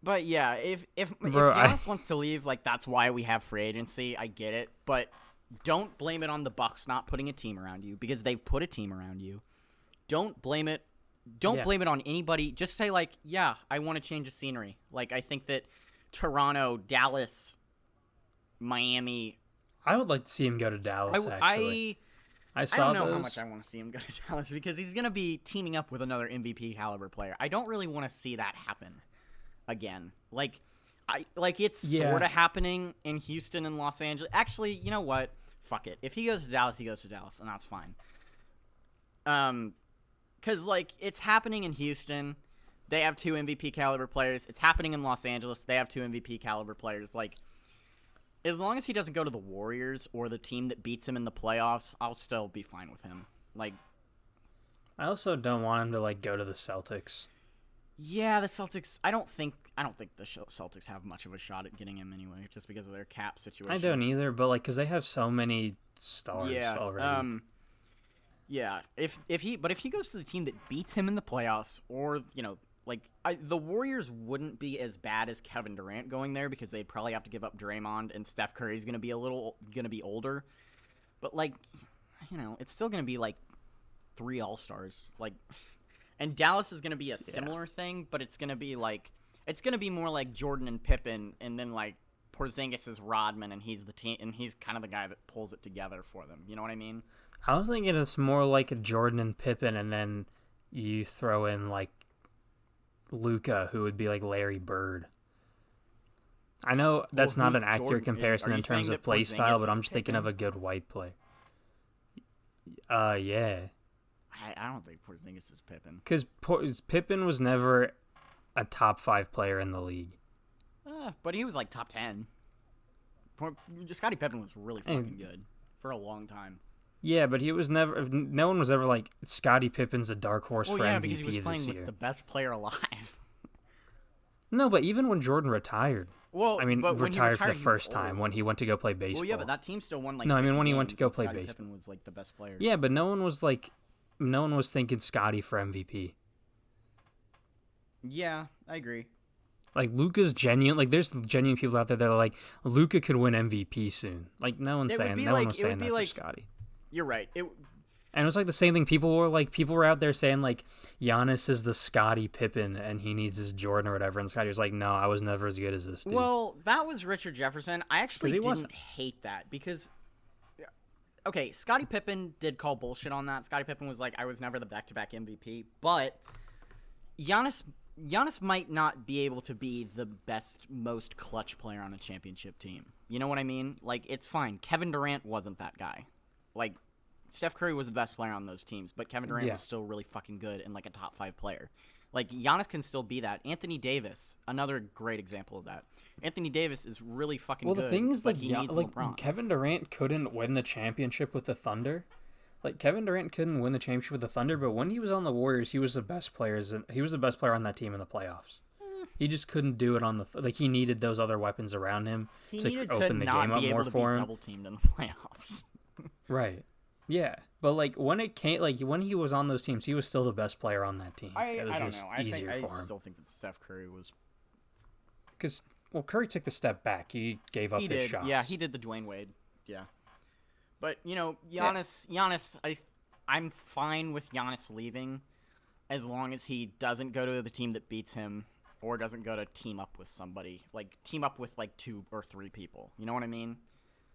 But yeah, if Giannis wants to leave, that's why we have free agency. I get it, but don't blame it on the Bucks not putting a team around you, because they've put a team around you. Don't blame it. Don't blame it on anybody. Just say I want to change the scenery. I think that Toronto, Dallas, Miami. I would like to see him go to Dallas. Actually, I don't know how much I want to see him go to Dallas, because he's going to be teaming up with another MVP caliber player. I don't really want to see that happen again. It's sort of happening in Houston and Los Angeles. Actually, you know what? Fuck it. If he goes to Dallas, he goes to Dallas, and that's fine. Because it's happening in Houston. They have 2 MVP caliber players. It's happening in Los Angeles. They have 2 MVP caliber players. As long as he doesn't go to the Warriors or the team that beats him in the playoffs, I'll still be fine with him. I also don't want him to go to the Celtics. Yeah, the Celtics. I don't think the Celtics have much of a shot at getting him anyway, just because of their cap situation. I don't either, but because they have so many stars already. Yeah. If he goes to the team that beats him in the playoffs, or the Warriors wouldn't be as bad as Kevin Durant going there, because they'd probably have to give up Draymond, and Steph Curry's gonna be older. But it's still gonna be 3 All-Stars. And Dallas is gonna be a similar thing, but it's gonna be more like Jordan and Pippen, and then Porzingis is Rodman, and he's the team, and he's kind of the guy that pulls it together for them. You know what I mean? I was thinking it's more like a Jordan and Pippen, and then you throw in like Luka, who would be like Larry Bird. I know that's not an accurate comparison in terms of play style, but I'm just thinking of a good white play. Yeah. I don't think Porzingis is Pippen. Because Pippen was never a top 5 player in the league. But he was like top 10. Scottie Pippen was really fucking good for a long time. Yeah, but he was never. No one was ever like Scottie Pippen's a dark horse for MVP because he was playing this year. With the best player alive. No, but even when Jordan retired. Well, I mean, but retired for the first time when he went to go play baseball. Well, yeah, but that team still won like. No, I mean when he games, went to go play baseball. Pippen was like the best player. Yeah, but no one was thinking Scottie for MVP. Yeah, I agree. Like Luka's genuine. Like there's genuine people out there that are like Luka could win MVP soon. Like no one's saying. No one was saying that for Scottie. You're right. And it was like the same thing. People were out there saying like Giannis is the Scottie Pippen and he needs his Jordan or whatever. And Scottie was like, no, I was never as good as this dude. Well, that was Richard Jefferson. I actually didn't hate that because, okay, Scottie Pippen did call bullshit on that. Scottie Pippen was like, I was never the back-to-back MVP. But Giannis might not be able to be the best, most clutch player on a championship team. You know what I mean? Like, it's fine. Kevin Durant wasn't that guy. Like, Steph Curry was the best player on those teams, but Kevin Durant was still really fucking good and like a top 5 player. Like, Giannis can still be that. Anthony Davis, another great example of that. Anthony Davis is really fucking good. Well, the thing is, like, he needs LeBron. Kevin Durant couldn't win the championship with the Thunder. Like, Kevin Durant couldn't win the championship with the Thunder, but when he was on the Warriors, he was the best player. He was the best player on that team in the playoffs. He just couldn't do it on the he needed those other weapons around him to open the game up more for him. Double teamed in the playoffs. Right. Yeah, but like when he was on those teams, he was still the best player on that team. I don't know. I still think that Steph Curry was because Curry took the step back. He gave up his shots. Yeah, he did the Dwayne Wade. Yeah, but Giannis, I'm fine with Giannis leaving as long as he doesn't go to the team that beats him or doesn't go to team up with somebody, like team up with like 2 or 3 people. You know what I mean?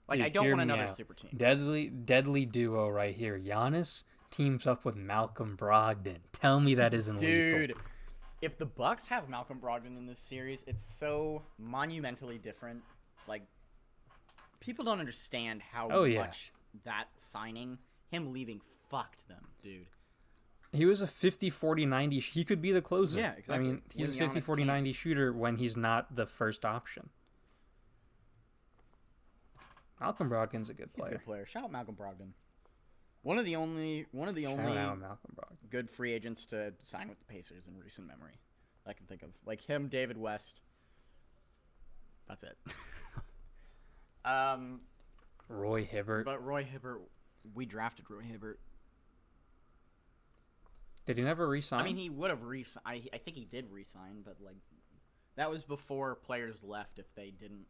Like, dude, I don't want another super team. Deadly duo right here. Giannis teams up with Malcolm Brogdon. Tell me that isn't lethal. Dude, if the Bucks have Malcolm Brogdon in this series, it's so monumentally different. Like, people don't understand how much that signing, him leaving, fucked them, dude. He was a 50-40-90. He could be the closer. Yeah, exactly. I mean, he's a 50-40-90 shooter when he's not the first option. Malcolm Brogdon's a good player. He's a good player. Shout out Malcolm Brogdon. One of the only good free agents to sign with the Pacers in recent memory I can think of. Like him, David West. That's it. Roy Hibbert. But Roy Hibbert, we drafted Roy Hibbert. Did he never re-sign? I mean, he would have re-signed. I think he did re-sign, but like that was before players left if they didn't.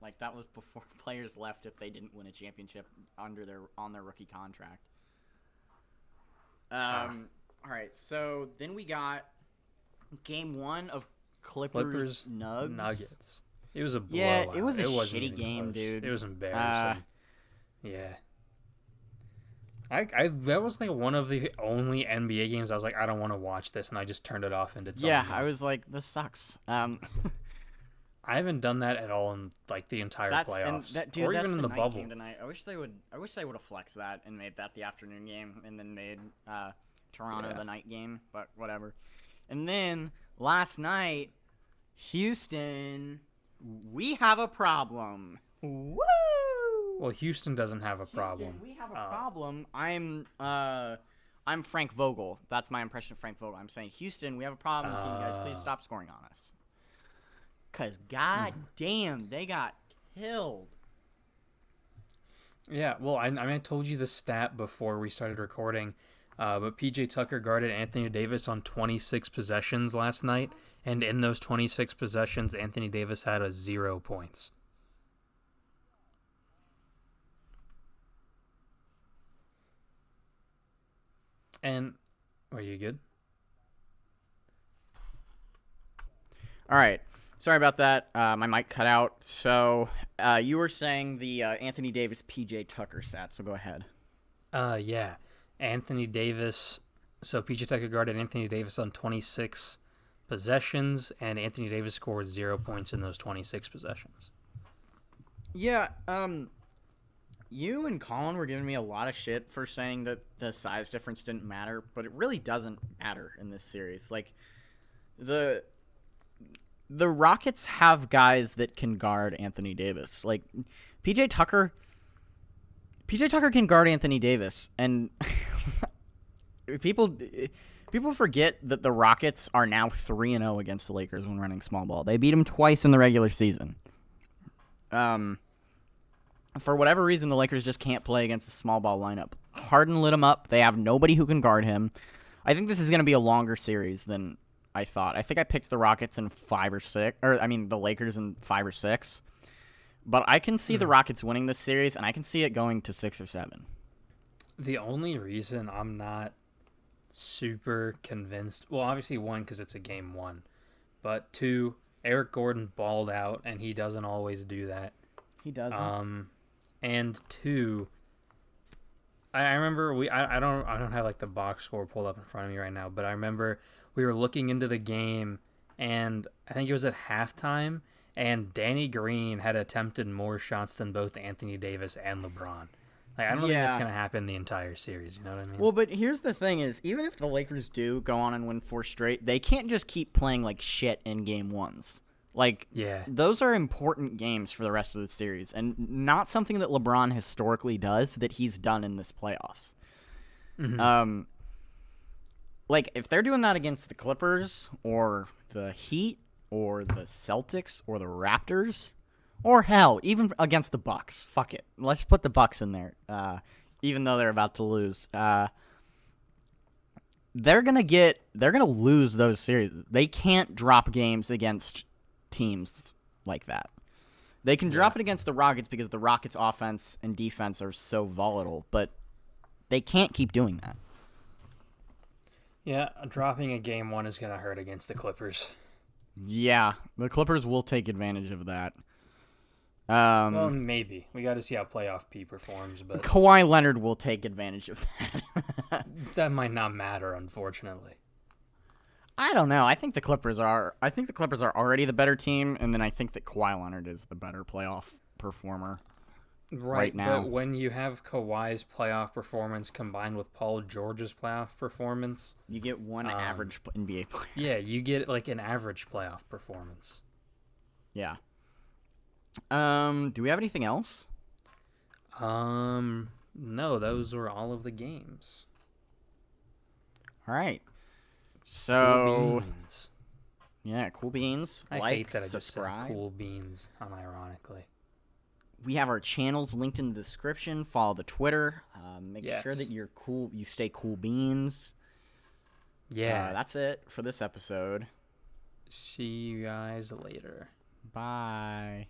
Like, that was before players left if they didn't win a championship on their rookie contract. All right, so then we got game 1 of Clippers Nuggets. It was a blowout. Yeah, it was a shitty game, close. dude. It was embarrassing. Yeah. I that was like one of the only NBA games I was like, I don't want to watch this, and I just turned it off and did something else. I was like, this sucks. I haven't done that at all in like the entire playoffs, or even in the bubble. Game tonight. I wish they would have flexed that and made that the afternoon game, and then made Toronto the night game. But whatever. And then last night, Houston, we have a problem. Woo! Well, Houston doesn't have a problem. We have a problem. I'm Frank Vogel. That's my impression of Frank Vogel. I'm saying, Houston, we have a problem. Can you guys please stop scoring on us? Because, goddamn, they got killed. Yeah, well, I told you the stat before we started recording, but PJ Tucker guarded Anthony Davis on 26 possessions last night, and in those 26 possessions, Anthony Davis had 0 points. And, are you good? All right. Sorry about that. My mic cut out. So you were saying the Anthony Davis, PJ Tucker stats, so go ahead. Yeah. Anthony Davis. So PJ Tucker guarded Anthony Davis on 26 possessions, and Anthony Davis scored 0 points in those 26 possessions. Yeah, you and Colin were giving me a lot of shit for saying that the size difference didn't matter, but it really doesn't matter in this series. Like, the Rockets have guys that can guard Anthony Davis. Like, PJ Tucker can guard Anthony Davis, and people forget that the Rockets are now 3-0 against the Lakers when running small ball. They beat them twice in the regular season. For whatever reason, the Lakers just can't play against the small ball lineup. Harden lit them up. They have nobody who can guard him. I think this is going to be a longer series than I thought. I think I picked the Rockets in 5 or 6, the Lakers in 5 or 6. But I can see the Rockets winning this series, and I can see it going to 6 or 7. The only reason I'm not super convinced, well, obviously 1, because it's a game 1, but 2, Eric Gordon balled out, and he doesn't always do that. He doesn't. And 2, I remember I don't have like the box score pulled up in front of me right now, but I remember we were looking into the game, and I think it was at halftime, and Danny Green had attempted more shots than both Anthony Davis and LeBron. Like, I don't think that's going to happen the entire series. You know what I mean? Well, but here's the thing is, even if the Lakers do go on and win 4 straight, they can't just keep playing like shit in game 1s. Like, those are important games for the rest of the series, and not something that LeBron historically does that he's done in this playoffs. Mm-hmm. Like, if they're doing that against the Clippers or the Heat or the Celtics or the Raptors, or hell, even against the Bucks, fuck it, let's put the Bucks in there. Even though they're about to lose, they're gonna lose those series. They can't drop games against teams like that. They can drop it against the Rockets because the Rockets' offense and defense are so volatile, but they can't keep doing that. Yeah, dropping a game 1 is going to hurt against the Clippers. Yeah, the Clippers will take advantage of that. Well, maybe. We got to see how Playoff P performs, but Kawhi Leonard will take advantage of that. That might not matter, unfortunately. I don't know. I think the Clippers are already the better team, and then I think that Kawhi Leonard is the better playoff performer right now. But when you have Kawhi's playoff performance combined with Paul George's playoff performance, you get one average NBA player. Yeah, you get like an average playoff performance. Yeah. Do we have anything else? No, those were all of the games. All right. So, cool beans. Yeah, cool beans. I hate that subscribe. I just said cool beans, unironically. We have our channels linked in the description. Follow the Twitter. Make sure that you're cool. You stay cool beans. Yeah. That's it for this episode. See you guys later. Bye.